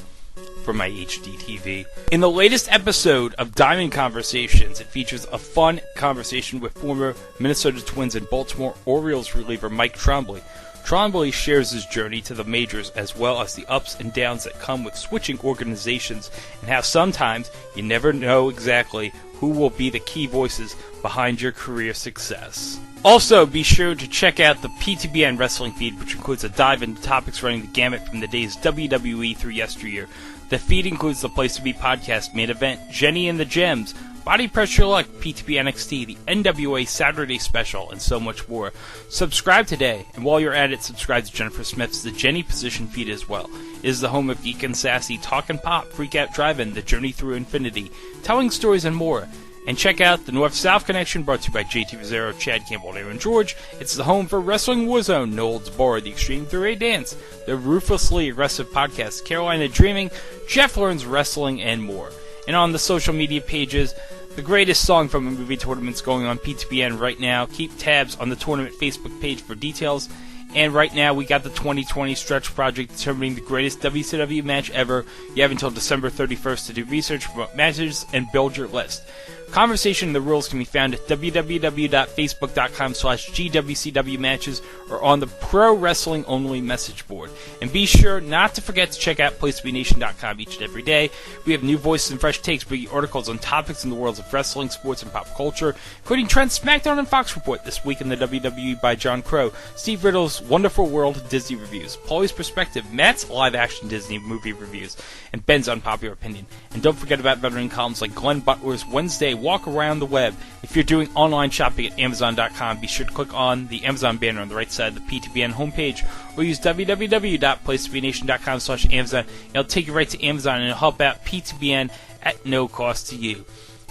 for my HD TV. In the latest episode of Diamond Conversations, it features a fun conversation with former Minnesota Twins and Baltimore Orioles reliever Mike Trombley. Trombley shares his journey to the majors as well as the ups and downs that come with switching organizations and how sometimes you never know exactly who will be the key voices behind your career success. Also, be sure to check out the PTBN wrestling feed, which includes a dive into topics running the gamut from the days WWE through yesteryear. The feed includes the Place to Be podcast, Main Event, Jenny and the Gems, Body Pressure Luck, PTB NXT, the NWA Saturday Special, and so much more. Subscribe today, and while you're at it, subscribe to Jennifer Smith's The Jenny Position feed as well. It is the home of Geek and Sassy, Talkin' Pop, Freak Out Drive-In, The Journey Through Infinity, Telling Stories, and more. And check out the North-South Connection, brought to you by JT Rizzero, Chad Campbell, and Aaron George. It's the home for Wrestling Warzone, No Holds Barred, The Extreme 3A Dance, the Ruthlessly Aggressive Podcast, Carolina Dreaming, Jeff Learns Wrestling, and more. And on the social media pages, the greatest song from a movie tournament's going on PTBN right now. Keep tabs on the tournament Facebook page for details. And right now, we got the 2020 Stretch Project determining the greatest WCW match ever. You have until December 31st to do research, promote matches, and build your list. Conversation and the rules can be found at www.facebook.com/GWCW matches or on the Pro Wrestling Only message board. And be sure not to forget to check out PlaceToBeNation.com each and every day. We have new voices and fresh takes, bringing articles on topics in the worlds of wrestling, sports, and pop culture, including Trent's SmackDown and Fox Report this week in the WWE by John Crow, Steve Riddle's Wonderful World Disney Reviews, Paulie's Perspective, Matt's live-action Disney movie reviews, and Ben's Unpopular Opinion. And don't forget about veteran columns like Glenn Butler's Wednesday Walk Around the Web. If you're doing online shopping at Amazon.com, be sure to click on the Amazon banner on the right side of the PTBN homepage, or use www.placetobenation.com/Amazon. It'll take you right to Amazon, and it'll help out PTBN at no cost to you.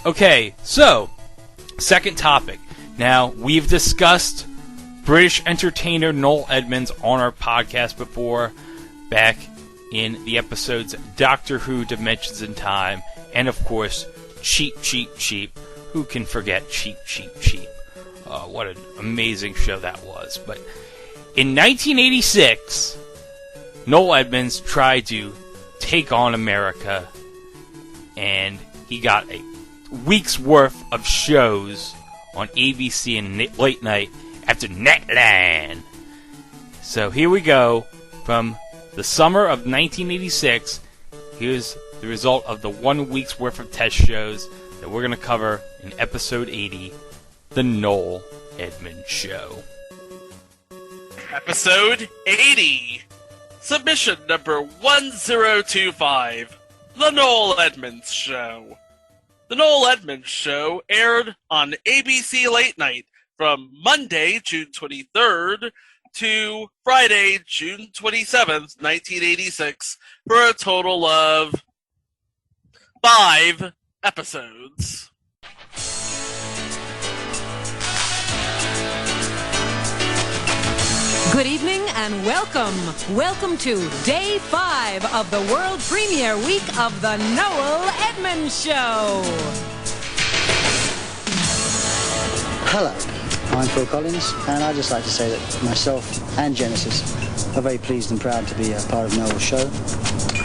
Okay, so, second topic. Now, we've discussed British entertainer Noel Edmonds on our podcast before, back in the episodes Doctor Who, Dimensions in Time, and of course, Cheap, Cheap, Cheap. Who can forget Cheap, Cheap, Cheap? What an amazing show that was. But in 1986, Noel Edmonds tried to take on America, and he got a week's worth of shows on ABC and late night after Nightline. So here we go. From the summer of 1986, here's the result of the 1 week's worth of test shows that we're going to cover in episode 80, The Noel Edmonds Show. Episode 80. Submission number 1025. The Noel Edmonds Show. The Noel Edmonds Show aired on ABC Late Night from Monday, June 23rd to Friday, June 27th, 1986, for a total of 5 episodes. Good evening and welcome. Welcome to Day 5 of the world premiere week of The Noel Edmonds Show. Hello, I'm Phil Collins, and I'd just like to say that myself and Genesis are very pleased and proud to be a part of Noel's show.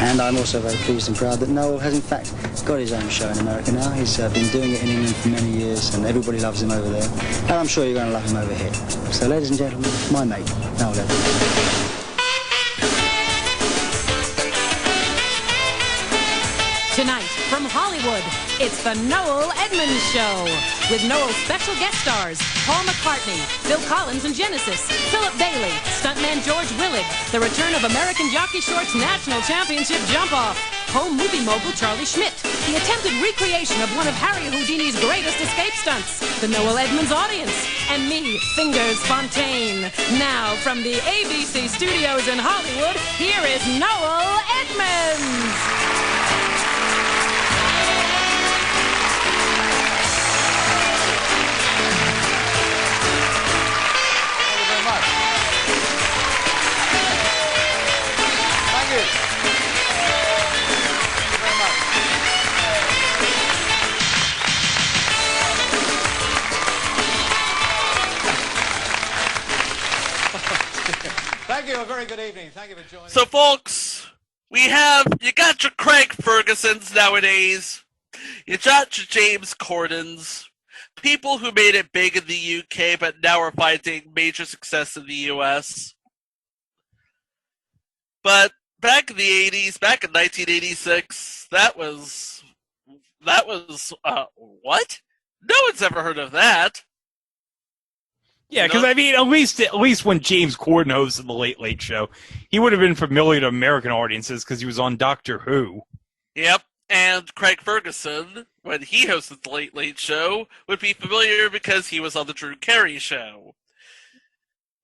And I'm also very pleased and proud that Noel has in fact got his own show in America now. He's been doing it in England for many years, and everybody loves him over there. And I'm sure you're going to love him over here. So ladies and gentlemen, my mate, Noel Edmonds. Tonight, from Hollywood, it's The Noel Edmonds Show. With Noel's special guest stars, Paul McCartney, Phil Collins and Genesis, Philip Bailey, stuntman George Willig, the return of American Jockey Shorts National Championship Jump-Off, home movie mogul Charlie Schmidt, the attempted recreation of one of Harry Houdini's greatest escape stunts, the Noel Edmonds audience, and me, Fingers Fontaine. Now, from the ABC studios in Hollywood, here is Noel Edmonds. Thank you. A very good evening. Thank you for joining. So, folks, you got your Craig Fergusons nowadays. You got your James Cordens. People who made it big in the UK but now are finding major success in the US. But back in the 80s, back in 1986, that was what? No one's ever heard of that. Yeah, because I mean, at least when James Corden hosted the Late Late Show, he would have been familiar to American audiences because he was on Doctor Who. Yep, and Craig Ferguson, when he hosted the Late Late Show, would be familiar because he was on the Drew Carey Show.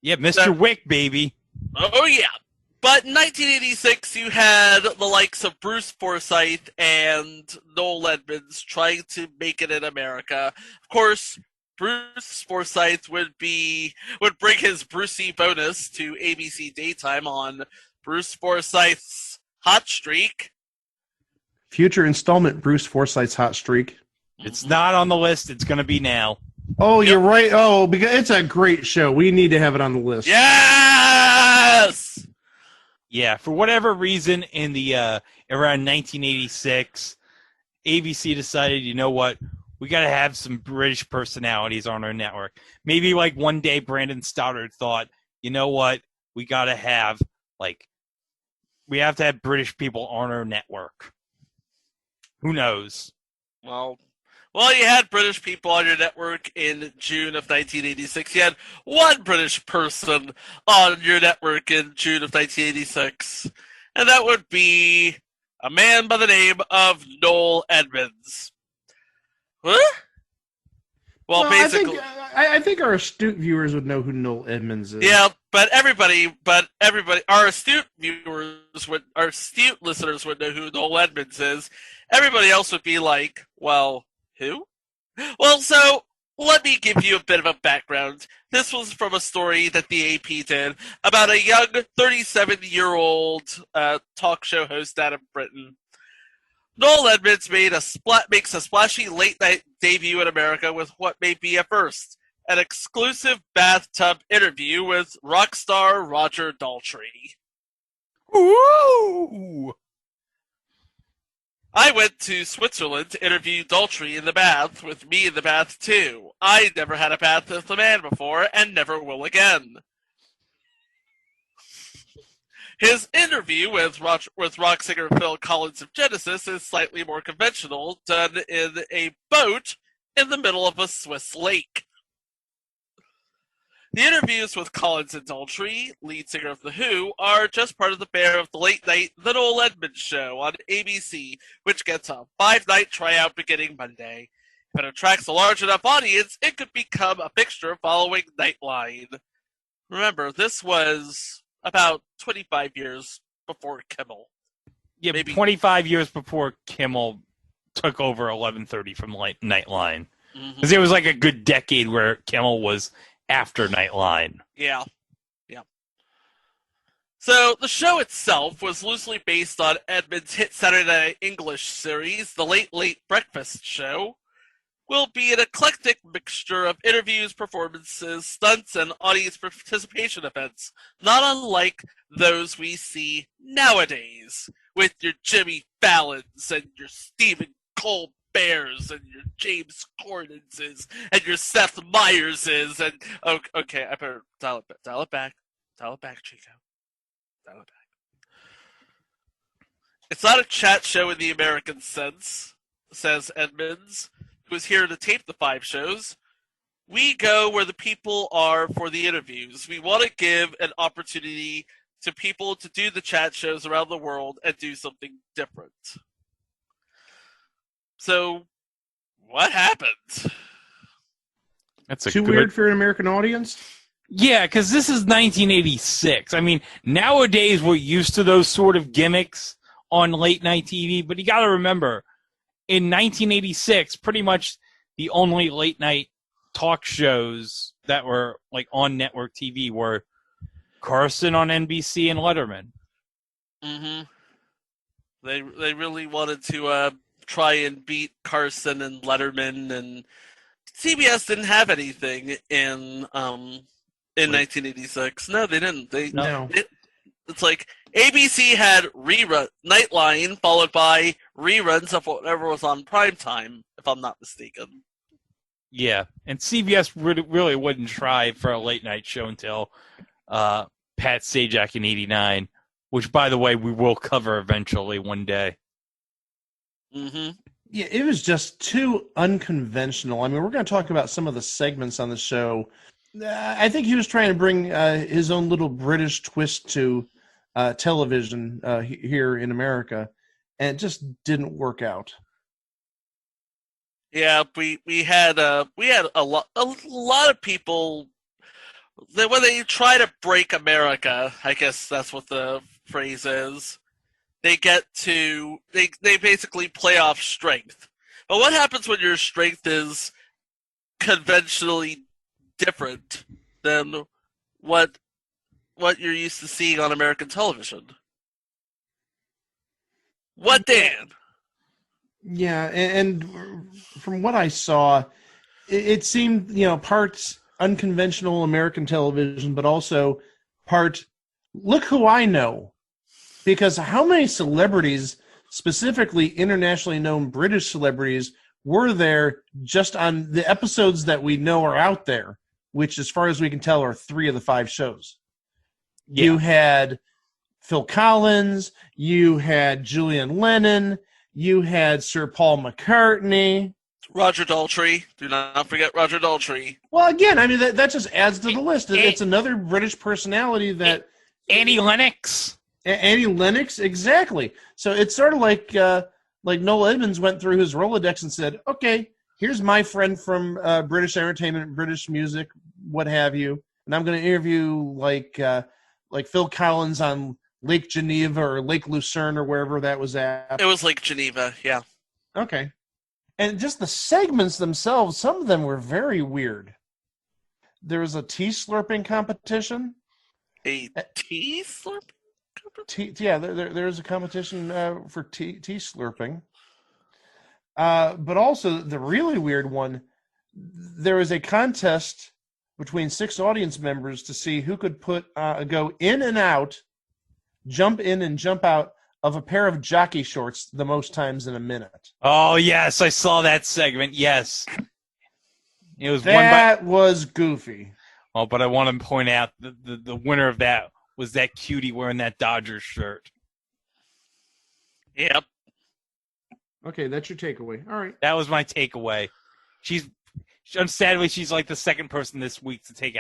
Yeah, Mr. Wick, baby. Oh yeah, but in 1986, you had the likes of Bruce Forsyth and Noel Edmonds trying to make it in America. Of course, Bruce Forsyth would bring his Brucey bonus to ABC Daytime on Bruce Forsyth's Hot Streak. Future installment, Bruce Forsyth's Hot Streak. It's not on the list. It's going to be now. Oh, you're right. Oh, because it's a great show. We need to have it on the list. Yes! Yeah, for whatever reason, in the around 1986, ABC decided, you know what, we got to have some British personalities on our network. Maybe like one day Brandon Stoddard thought, you know what, we got to have we have to have British people on our network. Who knows? Well, you had British people on your network in June of 1986. You had one British person on your network in June of 1986. And that would be a man by the name of Noel Edmonds. Huh? Well, basically... I think our astute viewers would know who Noel Edmonds is. Yeah, but everybody, our astute listeners would know who Noel Edmonds is. Everybody else would be like, well, who? Well, so let me give you a bit of a background. This was from a story that the AP did about a young 37-year-old talk show host out of Britain. Noel Edmonds makes a splashy late-night debut in America with what may be a first, an exclusive bathtub interview with rock star Roger Daltrey. Ooh! I went to Switzerland to interview Daltrey in the bath, with me in the bath too. I never had a bath with a man before, and never will again. His interview with rock singer Phil Collins of Genesis is slightly more conventional, done in a boat in the middle of a Swiss lake. The interviews with Collins and Daltrey, lead singer of The Who, are just part of the fare of the late night The Noel Edmonds Show on ABC, which gets a 5-night tryout beginning Monday. If it attracts a large enough audience, it could become a fixture following Nightline. Remember, this was about 25 years before Kimmel. Yeah, maybe 25 years before Kimmel took over 11:30 from Nightline. Because it was like a good decade where Kimmel was after Nightline. Yeah. So the show itself was loosely based on Edmonds' hit Saturday Night English series, The Late Late Breakfast Show. Will be an eclectic mixture of interviews, performances, stunts, and audience participation events, not unlike those we see nowadays, with your Jimmy Fallons and your Stephen Colbert's and your James Corden's and your Seth Meyer's and okay, I better dial it back, Chico, dial it back. It's not a chat show in the American sense, says Edmonds, who is here to tape the 5 shows. We go where the people are for the interviews. We want to give an opportunity to people to do the chat shows around the world and do something different. So, what happened? That's too weird for an American audience? Yeah, because this is 1986. I mean, nowadays we're used to those sort of gimmicks on late night TV, but you got to remember, in 1986, pretty much the only late night talk shows that were like on network TV were Carson on NBC and Letterman. Mm-hmm. They really wanted to try and beat Carson and Letterman, and CBS didn't have anything in 1986. No, they didn't. It's like ABC had Nightline followed by reruns of whatever was on primetime, if I'm not mistaken. Yeah, and CBS really wouldn't try for a late night show until Pat Sajak in '89, which, by the way, we will cover eventually one day. Mm-hmm. Yeah, it was just too unconventional. I mean, we're going to talk about some of the segments on the show. I think he was trying to bring his own little British twist to television here in America, and it just didn't work out. Yeah, we had a lot of people that when they try to break America, I guess that's what the phrase is. They basically play off strength. But what happens when your strength is conventionally different than what you're used to seeing on American television? What, Dan? Yeah, and from what I saw, it seemed, part unconventional American television, but also part, look who I know. Because how many celebrities, specifically internationally known British celebrities, were there just on the episodes that we know are out there, which, as far as we can tell, are 3 of the 5 shows. Yeah. You had Phil Collins, you had Julian Lennon, you had Sir Paul McCartney. Roger Daltrey. Do not forget Roger Daltrey. Well, again, I mean, that just adds to the list. It's another British personality that... Annie Lennox. Annie Lennox, exactly. So it's sort of like Noel Edmonds went through his Rolodex and said, okay, here's my friend from British entertainment, British music, what have you, and I'm going to interview like Phil Collins on Lake Geneva or Lake Lucerne or wherever that was at. It was Lake Geneva, yeah. Okay. And just the segments themselves, some of them were very weird. There was a tea slurping competition. A tea slurping? There's a competition for tea slurping. But also, the really weird one, there was a contest between 6 audience members to see who could go in and out, jump in and jump out of a pair of jockey shorts the most times in a minute. Oh, yes, I saw that segment, yes. It was was goofy. Oh, but I want to point out the winner of that was that cutie wearing that Dodgers shirt. Yep. Okay, that's your takeaway. All right. That was my takeaway. Sadly, she's like the second person this week to take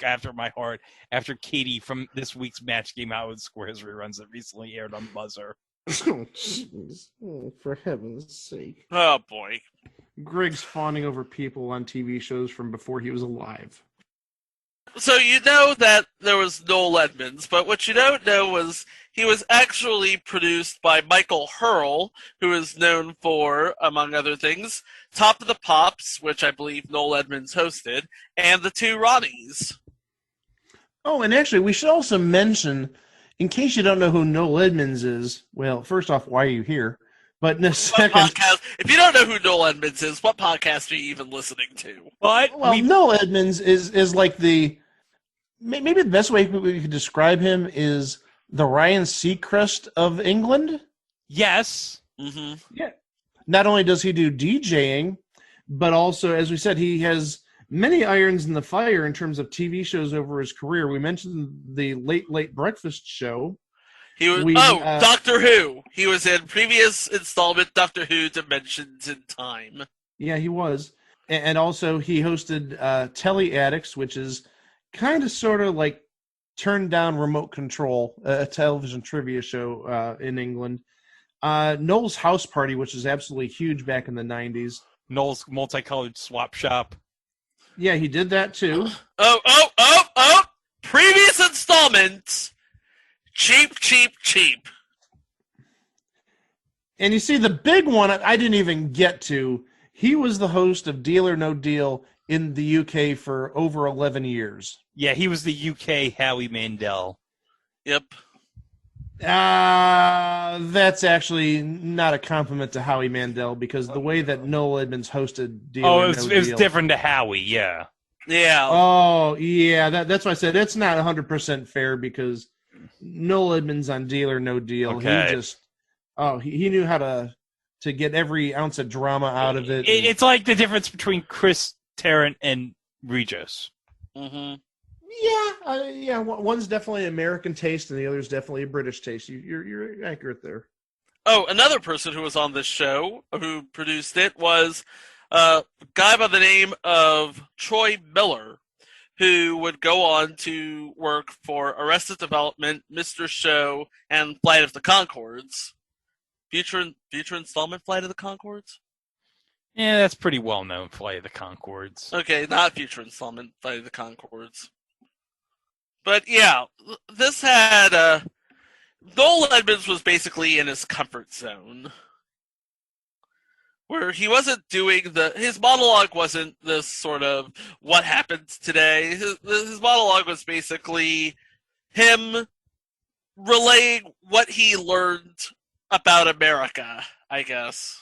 after my heart after Katie from this week's Match Game Out with Squares reruns that recently aired on Buzzer. Oh, jeez. Oh, for heaven's sake. Oh, boy. Greg's fawning over people on TV shows from before he was alive. So you know that there was Noel Edmonds, but what you don't know was he was actually produced by Michael Hurl, who is known for, among other things, Top of the Pops, which I believe Noel Edmonds hosted, and The Two Ronnies. Oh, and actually, we should also mention, in case you don't know who Noel Edmonds is, well, first off, why are you here? But in a second... If you don't know who Noel Edmonds is, what podcast are you even listening to? Noel Edmonds is like the... Maybe the best way we could describe him is the Ryan Seacrest of England. Yes. Mm-hmm. Yeah. Not only does he do DJing, but also, as we said, he has many irons in the fire in terms of TV shows over his career. We mentioned the Late Breakfast Show. He was Doctor Who. He was in previous installment Doctor Who Dimensions in Time. Yeah, he was. And also he hosted Telly Addicts, which is kind of sort of like Turned Down Remote Control, a television trivia show in England. Noel's House Party, which is absolutely huge back in the 90s. Noel's Multicolored Swap Shop. Yeah, he did that too. Oh! Previous installments. Cheap. And you see, the big one I didn't even get to. He was the host of Deal or No Deal in the UK for over 11 years. Yeah, he was the UK Howie Mandel. Yep. That's actually not a compliment to Howie Mandel, because the way that Noel Edmonds hosted Deal or No Deal... it was different to Howie, yeah. Yeah. Oh, yeah, that's why I said it's not 100% fair, because Noel Edmonds on Deal or No Deal, okay. He knew how to get every ounce of drama out of it. It's like the difference between Chris Tarrant and Regis. Mm-hmm. Yeah. One's definitely American taste, and the other's definitely a British taste. You're accurate there. Oh, another person who was on this show, who produced it, was a guy by the name of Troy Miller, who would go on to work for Arrested Development, Mr. Show, and Flight of the Conchords. Future installment Flight of the Conchords? Yeah, that's pretty well known, Flight of the Conchords. Okay, not future installment Flight of the Conchords. But yeah, this had Noel Edmonds was basically in his comfort zone, where he wasn't doing his monologue wasn't this sort of what happened today. His monologue was basically him relaying what he learned about America, I guess.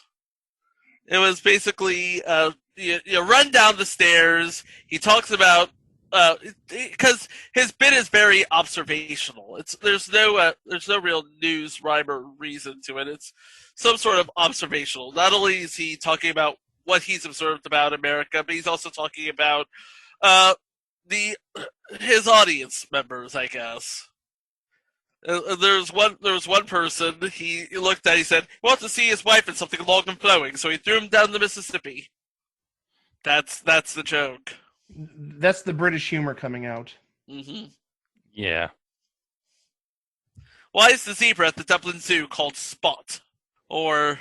It was basically you run down the stairs. He talks about because his bit is very observational. There's no real news rhyme or reason to it. It's some sort of observational. Not only is he talking about what he's observed about America, but he's also talking about his audience members, I guess. There was one person he looked at. He said he wanted to see his wife in something long and flowing, so he threw him down the Mississippi. That's the joke. That's the British humor coming out. Mm-hmm. Yeah. Why is the zebra at the Dublin Zoo called Spot? Or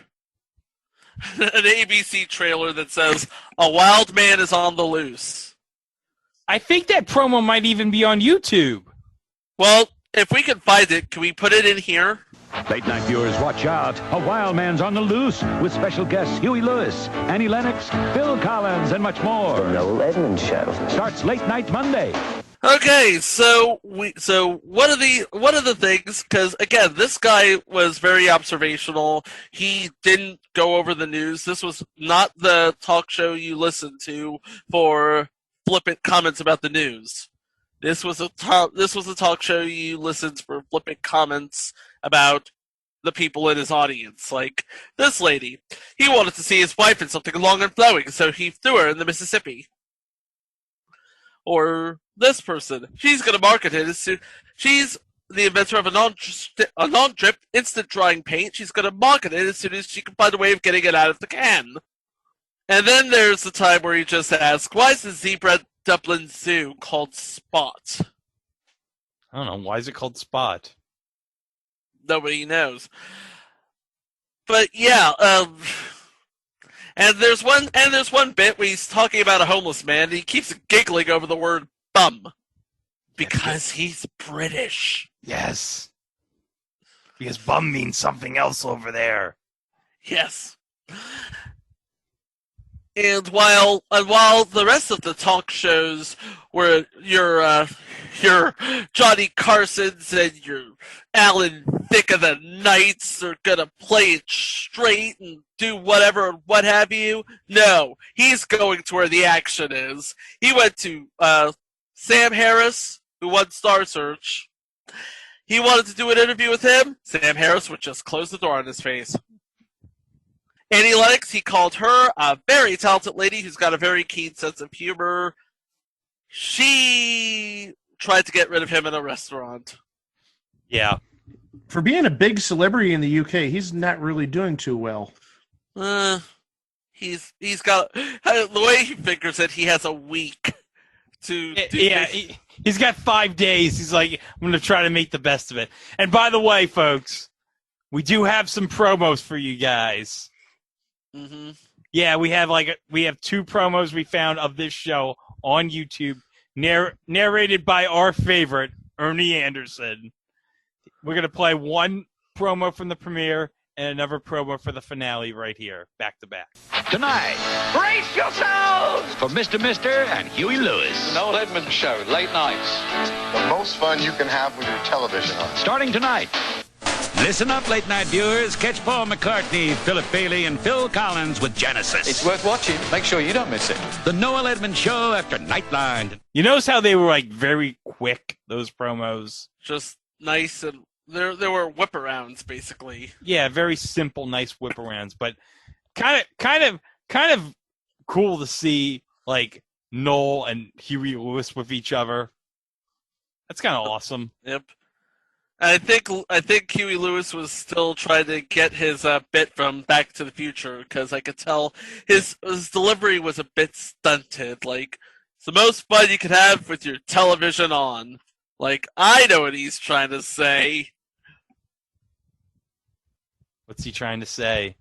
an ABC trailer that says, "A wild man is on the loose." I think that promo might even be on YouTube. Well, if we can find it, can we put it in here? Late night viewers, watch out. A wild man's on the loose with special guests Huey Lewis, Annie Lennox, Phil Collins, and much more. The Noel Edmonds Show starts late night Monday. Okay, so one of the things, because again, this guy was very observational. He didn't go over the news. This was not the talk show you listen to for flippant comments about the news. This was a talk show you listened for flippant comments about the people in his audience. Like this lady, he wanted to see his wife in something long and flowing, so he threw her in the Mississippi. Or this person, she's going to market it as soon. She's the inventor of a non-drip instant drying paint. She's going to market it as soon as she can find a way of getting it out of the can. And then there's the time where he just asks, "Why is the zebra at Dublin Zoo called Spot?" I don't know. Why is it called Spot? Nobody knows. But yeah, and there's one bit where he's talking about a homeless man, and he keeps giggling over the word bum because he's British. Yes. Because bum means something else over there. Yes. And while the rest of the talk shows were your Johnny Carsons and your Alan Thicke of the Nights are gonna play it straight and do whatever and what have you, no, he's going to where the action is. He went to Sam Harris, who won Star Search. He wanted to do an interview with him. Sam Harris would just close the door on his face. Annie Lennox, he called her a very talented lady who's got a very keen sense of humor. She tried to get rid of him in a restaurant. Yeah. For being a big celebrity in the UK, he's not really doing too well. He's got the way he figures it. He has a week to do. Yeah, he's got 5 days. He's like, I'm going to try to make the best of it. And by the way, folks, we do have some promos for you guys. Mm-hmm. Yeah, we have 2 promos we found of this show on YouTube, narrated by our favorite Ernie Anderson. We're gonna play one promo from the premiere and another promo for the finale right here, back to back. Tonight, brace yourselves for Mr. and Huey Lewis. The Noel Edmonds Show, late nights. The most fun you can have with your television on. Starting tonight. Listen up, late night viewers. Catch Paul McCartney, Philip Bailey, and Phil Collins with Genesis. It's worth watching. Make sure you don't miss it. The Noel Edmonds Show after Nightline. You notice how they were like very quick, those promos? Just nice, and there were whip-arounds, basically. Yeah, very simple, nice whip-arounds, but kind of cool to see like Noel and Huey Lewis with each other. That's kind of awesome. Yep. I think Huey Lewis was still trying to get his bit from Back to the Future, because I could tell his delivery was a bit stunted. Like, it's the most fun you could have with your television on. Like, I know what he's trying to say. What's he trying to say?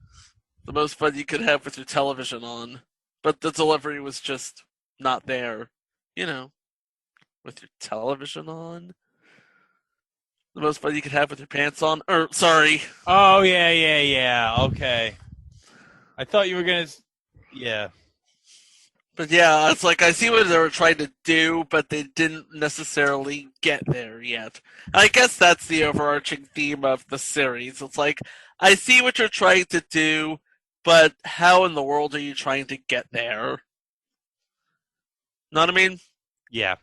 The most fun you could have with your television on. But the delivery was just not there. You know, with your television on. The most fun you could have with your pants on. Sorry. Oh, yeah. Okay. I thought you were going to... Yeah. But yeah, it's like I see what they were trying to do, but they didn't necessarily get there yet. I guess that's the overarching theme of the series. It's like, I see what you're trying to do, but how in the world are you trying to get there? Know what I mean? Yeah.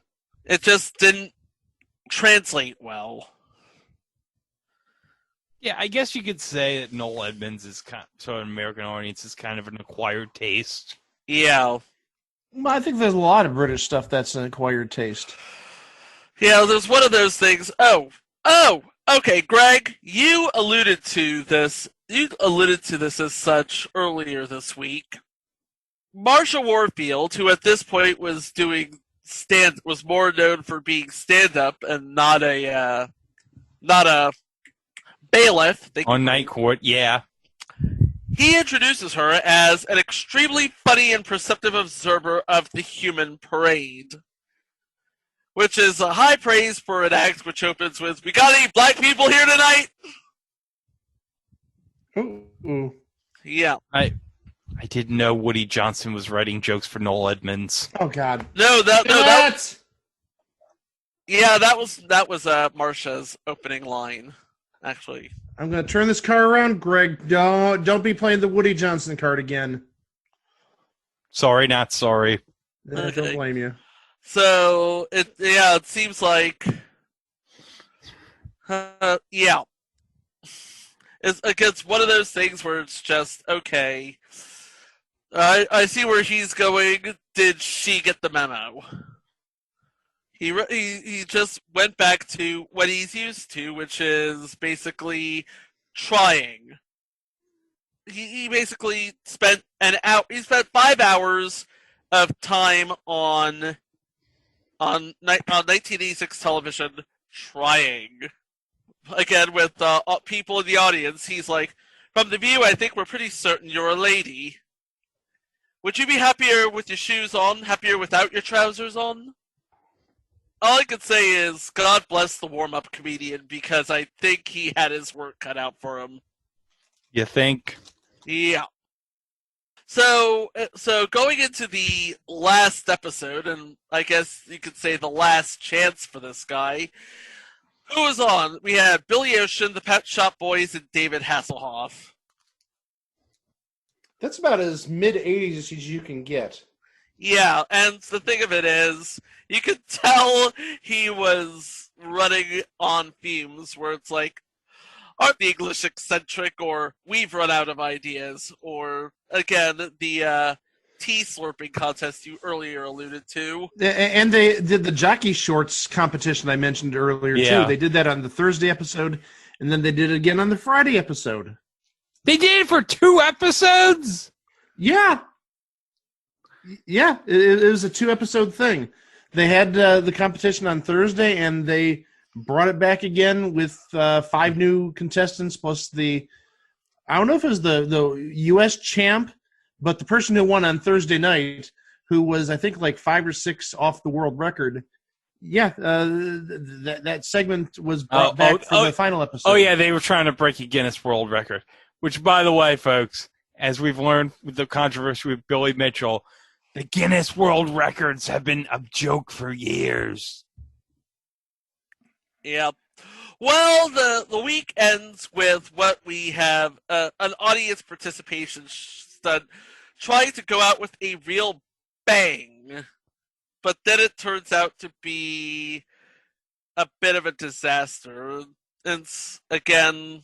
It just didn't translate well. Yeah, I guess you could say that Noel Edmonds is to an American audience is kind of an acquired taste. Yeah. Well, I think there's a lot of British stuff that's an acquired taste. Yeah, there's one of those things. Oh, okay, Greg, you alluded to this. You alluded to this as such earlier this week. Marsha Warfield, who at this point was was more known for being stand-up and not a bailiff. On Night Court, yeah. He introduces her as an extremely funny and perceptive observer of the human parade, which is a high praise for an act which opens with, "We got any black people here tonight?" Ooh. Yeah. I didn't know Woody Johnson was writing jokes for Noel Edmonds. Oh God. No, that was Marsha's opening line, actually. I'm going to turn this car around, Greg. Don't be playing the Woody Johnson card again. Sorry, not sorry. Okay. Don't blame you. So it seems like it's one of those things where it's just okay. I see where he's going. Did she get the memo? He just went back to what he's used to, which is basically trying. He basically spent He spent 5 hours of time on 1986 television trying. Again, with people in the audience, he's like, "From the view, I think we're pretty certain you're a lady. Would you be happier with your shoes on, happier without your trousers on?" All I could say is, God bless the warm-up comedian, because I think he had his work cut out for him. You think? Yeah. So going into the last episode, and I guess you could say the last chance for this guy, who was on? We had Billy Ocean, the Pet Shop Boys, and David Hasselhoff. That's about as mid-'80s as you can get. Yeah, and the thing of it is, you could tell he was running on fumes, where it's like, aren't the English eccentric, or we've run out of ideas, or, again, the tea slurping contest you earlier alluded to. And they did the jockey shorts competition I mentioned earlier, too. They did that on the Thursday episode, and then they did it again on the Friday episode. They did it for 2 episodes? Yeah. Yeah, it was a 2-episode thing. They had the competition on Thursday, and they brought it back again with 5 new contestants, plus I don't know if it was the U.S. champ, but the person who won on Thursday night, who was, I think, like 5 or 6 off the world record. Yeah, that segment was brought back for the final episode. Oh, yeah, they were trying to break a Guinness World Record, which, by the way, folks, as we've learned with the controversy with Billy Mitchell, the Guinness World Records have been a joke for years. Yeah. Well, the week ends with what we have, an audience participation stunt trying to go out with a real bang, but then it turns out to be a bit of a disaster. And again,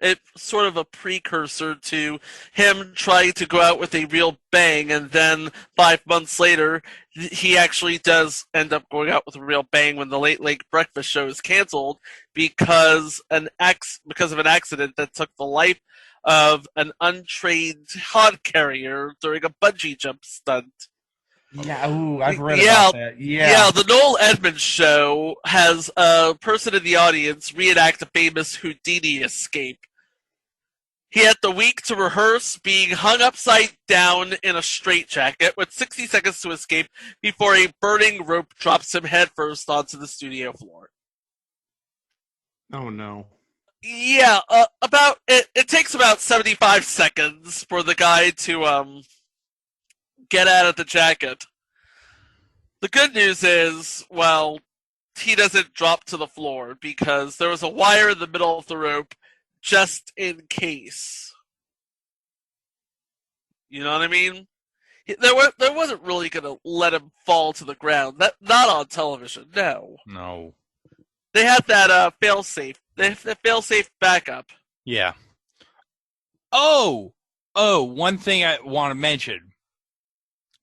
it's sort of a precursor to him trying to go out with a real bang, and then 5 months later, he actually does end up going out with a real bang when the Late Late Breakfast show is canceled because of an accident that took the life of an untrained hod carrier during a bungee jump stunt. Yeah, I've read about that. Yeah, the Noel Edmonds show has a person in the audience reenact a famous Houdini escape. He had the week to rehearse being hung upside down in a straitjacket with 60 seconds to escape before a burning rope drops him headfirst onto the studio floor. Oh, no. Yeah, it takes about 75 seconds for the guy to get out of the jacket. The good news is, well, he doesn't drop to the floor because there was a wire in the middle of the rope just in case. You know what I mean? There wasn't really going to let him fall to the ground. Not on television, no. No. They had that fail-safe. They have the fail-safe backup. Yeah. Oh, one thing I want to mention.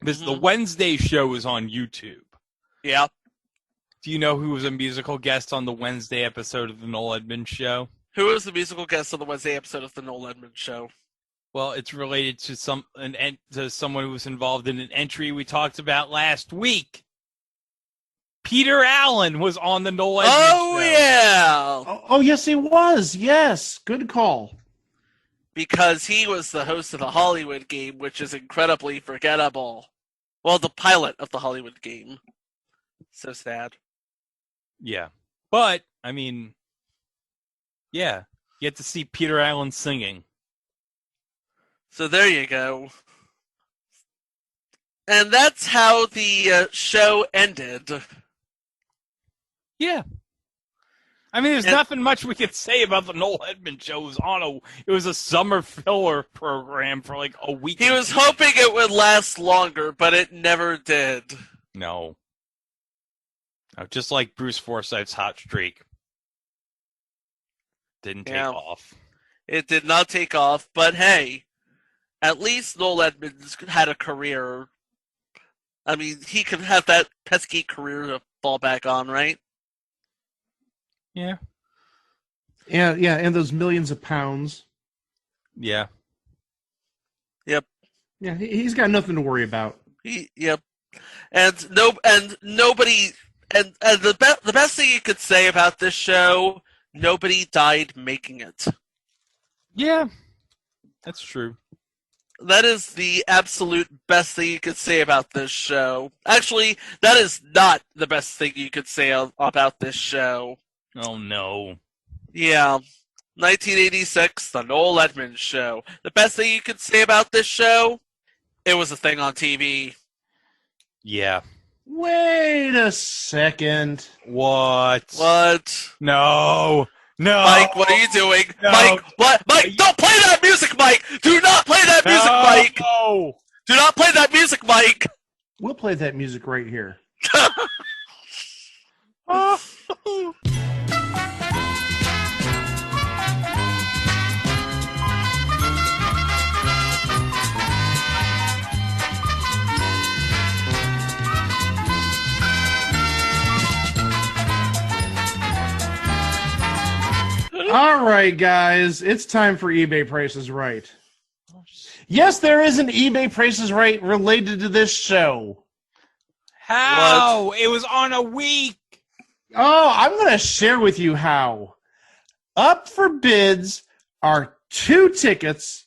Because the Wednesday show is on YouTube. Yeah. Do you know who was a musical guest on the Wednesday episode of the Noel Edmonds Show? Who was the musical guest on the Wednesday episode of the Noel Edmonds Show? Well, it's related to someone who was involved in an entry we talked about last week. Peter Allen was on the Noel Edmonds Show. Yeah. Oh, yes, he was. Yes. Good call. Because he was the host of the Hollywood Game, which is incredibly forgettable. Well, the pilot of the Hollywood Game. So sad. Yeah. But, I mean, yeah. You get to see Peter Allen singing. So there you go. And that's how the show ended. Yeah. I mean, there's nothing much we could say about the Noel Edmonds Show. It was a summer filler program for like a week. He was hoping it would last longer, but it never did. No. Just like Bruce Forsyth's hot streak. Didn't take off. It did not take off, but hey, at least Noel Edmonds had a career. I mean, he could have that pesky career to fall back on, right? Yeah. Yeah, and those millions of pounds. Yeah. Yep. Yeah, he's got nothing to worry about. Yep. And nobody. And the best thing you could say about this show, nobody died making it. Yeah, that's true. That is the absolute best thing you could say about this show. Actually, that is not the best thing you could say about this show. Oh, no. Yeah. 1986, The Noel Edmonds Show. The best thing you could say about this show, it was a thing on TV. Yeah. Wait a second. What? No. Mike, what are you doing? No. Mike, what? Mike, don't play that music, Mike! Do not play that music, Mike! No. Do not play that music, Mike! We'll play that music right here. All right, guys, it's time for eBay Price is Right. Yes, there is an eBay Price is Right related to this show. How? What? It was on a week. Oh, I'm going to share with you how. Up for bids are 2 tickets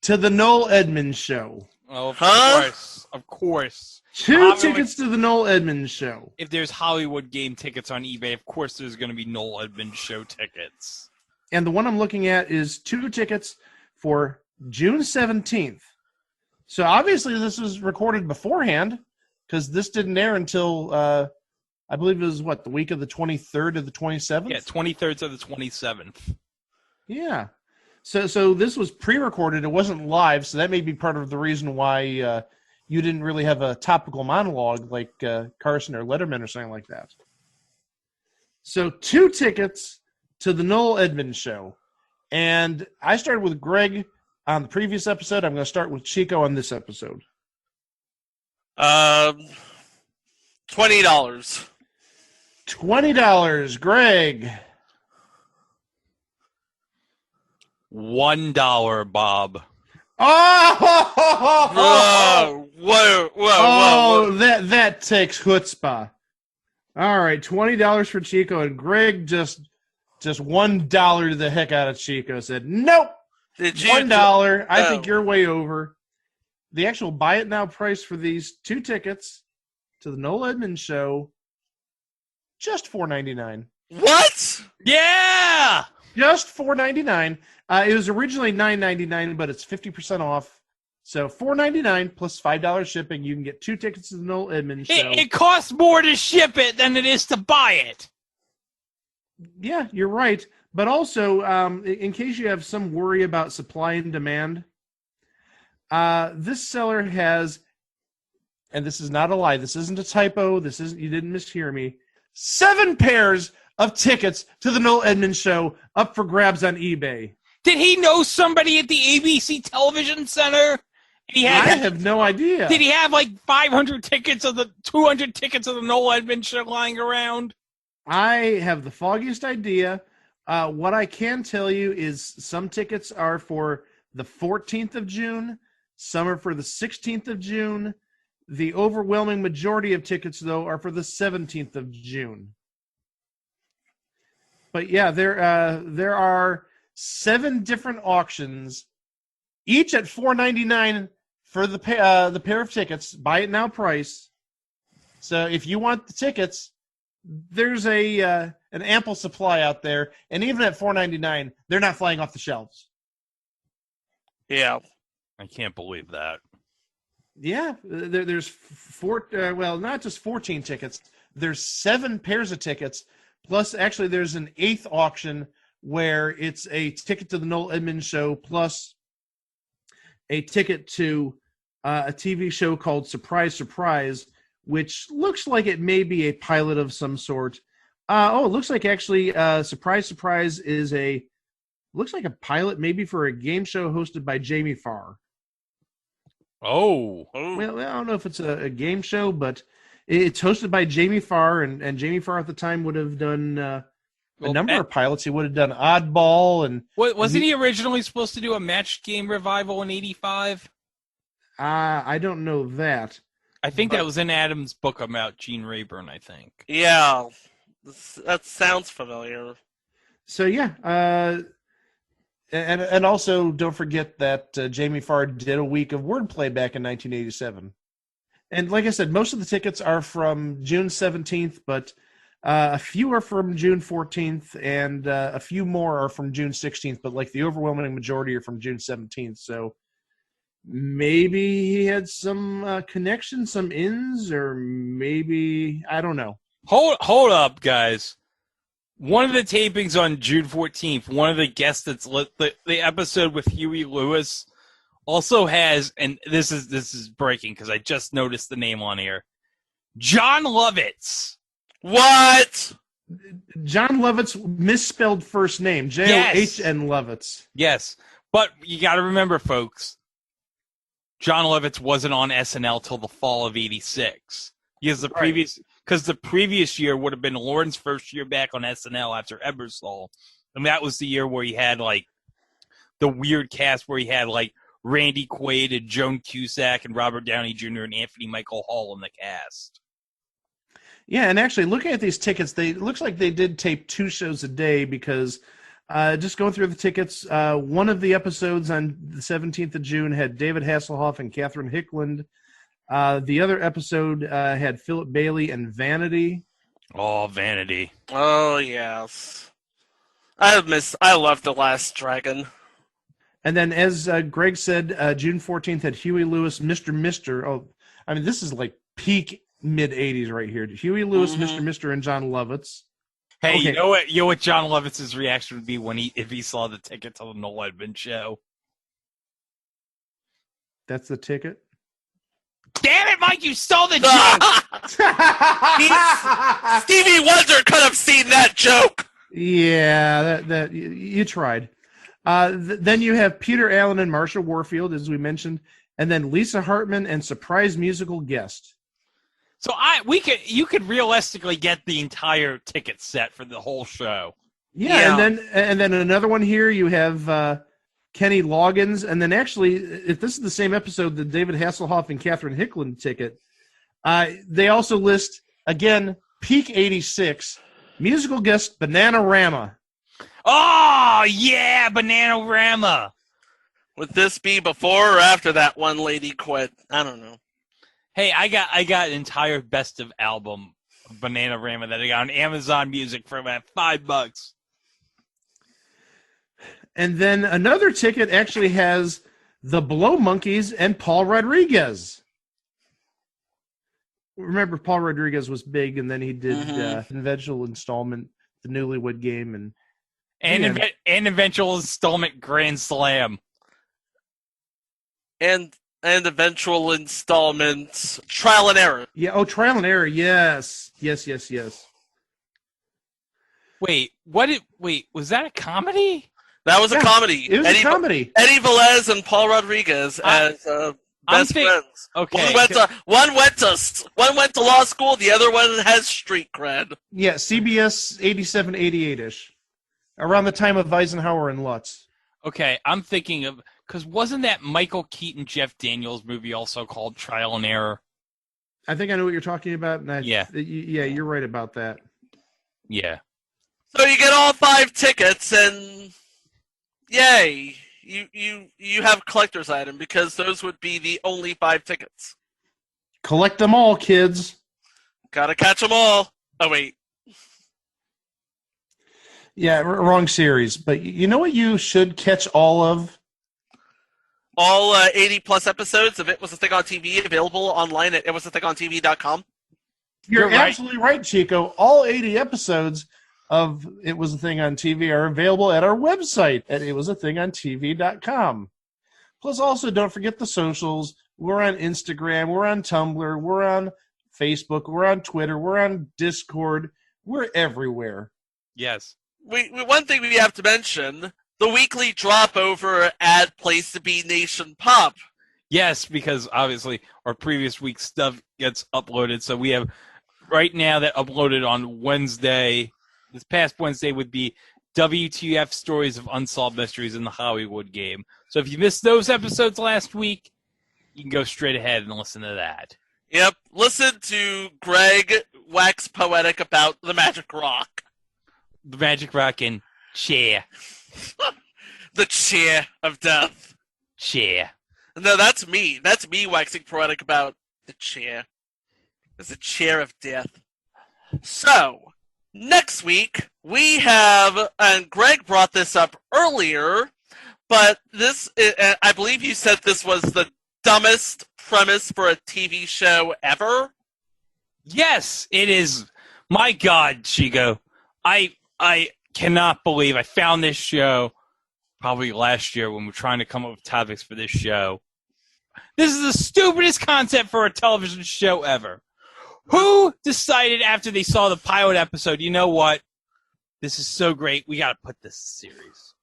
to the Noel Edmonds Show. Oh, of course. 2 tickets to the Noel Edmonds Show. If there's Hollywood Game tickets on eBay, of course there's going to be Noel Edmonds Show tickets. And the one I'm looking at is 2 tickets for June 17th. So obviously this was recorded beforehand because this didn't air until, I believe it was, the week of the 23rd or the 27th? Yeah, 23rd to the 27th. Yeah. So this was pre-recorded. It wasn't live, so that may be part of the reason why you didn't really have a topical monologue like Carson or Letterman or something like that. So 2 tickets to the Noel Edmonds Show. And I started with Greg on the previous episode. I'm going to start with Chico on this episode. $20. $20, Greg. $1, Bob. Oh! Whoa. That takes chutzpah. All right, $20 for Chico, and Greg just $1 the heck out of Chico. Said, nope, $1. I think you're way over. The actual buy it now price for these 2 tickets to the Noel Edmonds Show, just $4.99. What? Yeah! Just $4.99. It was originally $9.99, but it's 50% off. So $4.99 plus $5 shipping. You can get 2 tickets to the Noel Edmonds Show. It costs more to ship it than it is to buy it. Yeah, you're right. But also, in case you have some worry about supply and demand, This seller has, and this is not a lie, this isn't a typo, you didn't mishear me, 7 pairs of tickets to the Noel Edmonds show up for grabs on eBay. Did he know somebody at the ABC Television Center? I have no idea. Did he have like 500 tickets of the 200 tickets of the Noel Edmonds show lying around? I have the foggiest idea. What I can tell you is some tickets are for the 14th of June. Some are for the 16th of June. The overwhelming majority of tickets, though, are for the 17th of June. But yeah, there are 7 different auctions, each at $4.99 for the pair of tickets. Buy it now price. So if you want the tickets, there's an ample supply out there, and even at $4.99, they're not flying off the shelves. Yeah, I can't believe that. Yeah, there's not just 14 tickets. There's 7 pairs of tickets. Plus, actually, there's an 8th auction where it's a ticket to the Noel Edmonds show plus a ticket to a TV show called Surprise, Surprise, which looks like it may be a pilot of some sort. It looks like actually Surprise, Surprise looks like a pilot maybe for a game show hosted by Jamie Farr. Oh. Well, I don't know if it's a game show, but it's hosted by Jamie Farr, and Jamie Farr at the time would have done a number of pilots. He would have done Oddball. And wasn't he originally supposed to do a match game revival in 85? I don't know that. I think that was in Adam's book about Gene Rayburn, I think. Yeah, that sounds familiar. So, yeah. And also, don't forget that Jamie Farr did a week of wordplay back in 1987. And like I said, most of the tickets are from June 17th, but a few are from June 14th, and a few more are from June 16th, but like the overwhelming majority are from June 17th. So maybe he had some connections, some ins, or maybe, I don't know. Hold up, guys. One of the tapings on June 14th, one of the guests that's lit the episode with Huey Lewis also has, and this is breaking because I just noticed the name on here, John Lovitz. What? John Lovitz misspelled first name, John Lovitz. Yes, but you got to remember, folks, John Lovitz wasn't on SNL till the fall of '86. Because the previous year would have been Lauren's first year back on SNL after Ebersol, and that was the year where he had like the weird cast where he had like Randy Quaid and Joan Cusack and Robert Downey Jr. and Anthony Michael Hall in the cast. Yeah, and actually looking at these tickets, it looks like they did tape 2 shows a day because just going through the tickets, one of the episodes on the 17th of June had David Hasselhoff and Catherine Hickland. The other episode had Philip Bailey and Vanity. Oh, Vanity. Oh, yes. I love The Last Dragon. And then, as Greg said, June 14th had Huey Lewis, Mr. Oh, I mean, this is like peak mid-'80s right here. Huey Lewis, Mr. and John Lovitz. Hey, okay. You know what John Lovitz's reaction would be if he saw the ticket to the Noel Edmonds show? That's the ticket? Damn it, Mike! You stole the joke. Stevie Wonder could have seen that joke. Yeah, that you tried. Then you have Peter Allen and Marsha Warfield, as we mentioned, and then Lisa Hartman and surprise musical guest. So you could realistically get the entire ticket set for the whole show. Yeah. And then another one here. You have Kenny Loggins, and then actually, if this is the same episode, the David Hasselhoff and Catherine Hickland ticket, they also list again peak '86 musical guest Bananarama. Oh yeah, Bananarama. Would this be before or after that one lady quit? I don't know. Hey, I got an entire best of album of Bananarama that I got on Amazon Music for about $5. And then another ticket actually has the Blow Monkeys and Paul Rodriguez. Remember, Paul Rodriguez was big, and then he did eventual installment, the Newlywed Game, and eventual installment Grand Slam. And and eventual installment, Trial and Error. Yeah. Oh, Trial and Error. Yes. Yes. Wait, was that a comedy? That was a comedy. It was a comedy. Eddie Velez and Paul Rodriguez as best friends. Okay. One went to law school. The other one has street cred. Yeah, CBS 87, 88-ish. Around the time of Eisenhower and Lutz. Okay, I'm thinking of, because wasn't that Michael Keaton, Jeff Daniels movie also called Trial and Error? I think I know what you're talking about. And Yeah, you're right about that. Yeah. So you get all 5 tickets, and yay, you have a collector's item because those would be the only 5 tickets. Collect them all, kids. Gotta catch them all. Oh wait. Yeah, wrong series. But you know what you should catch all of? All 80 plus episodes of It Was a Thing on TV available online at itwasathingontv.com. You're absolutely right, Chico. All 80 episodes of It Was a Thing on TV are available at our website at itwasathingontv.com. Plus, also, don't forget the socials. We're on Instagram. We're on Tumblr. We're on Facebook. We're on Twitter. We're on Discord. We're everywhere. Yes. One thing we have to mention, the weekly drop over at Place to Be Nation Pop. Yes, because obviously our previous week's stuff gets uploaded. So we have right now that uploaded on Wednesday. This past Wednesday would be WTF Stories of Unsolved Mysteries in the Hollywood Game. So if you missed those episodes last week, you can go straight ahead and listen to that. Yep. Listen to Greg wax poetic about the magic rock. The magic rock and chair. The chair of death. Chair. No, that's me. That's me waxing poetic about the chair. It's a chair of death. So, next week, we have, and Greg brought this up earlier, but this, I believe you said this was the dumbest premise for a TV show ever? Yes, it is. My God, Chico. I cannot believe I found this show probably last year when we were trying to come up with topics for this show. This is the stupidest concept for a television show ever. Who decided after they saw the pilot episode, you know what? This is so great. We got to put this in series.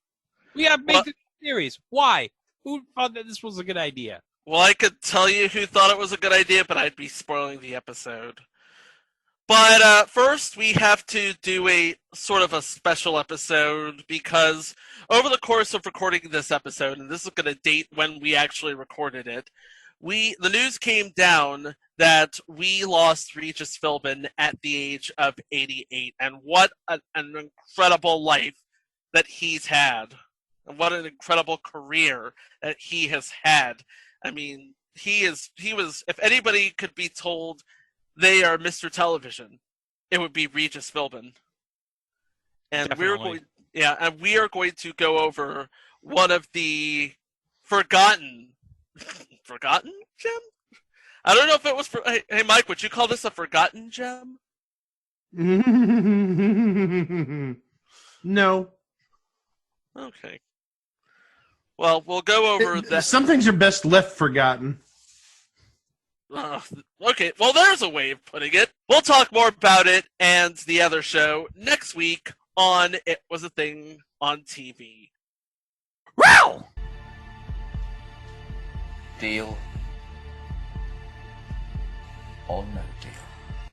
We got to make this a series. Why? Who thought that this was a good idea? Well, I could tell you who thought it was a good idea, but I'd be spoiling the episode. But first, we have to do a sort of a special episode because over the course of recording this episode, and this is going to date when we actually recorded it, the news came down that we lost Regis Philbin at the age of 88, and what an incredible life that he's had, and what an incredible career that he has had. I mean, he was, if anybody could be told they are Mr. Television, it would be Regis Philbin. And Definitely. we are going to go over one of the forgotten gem? I don't know if it was hey Mike, would you call this a forgotten gem? No. Okay. Well, we'll go over that. Some things are best left forgotten. Okay, well, there's a way of putting it. We'll talk more about it and the other show next week on It Was a Thing on TV. Wow! Deal or no deal?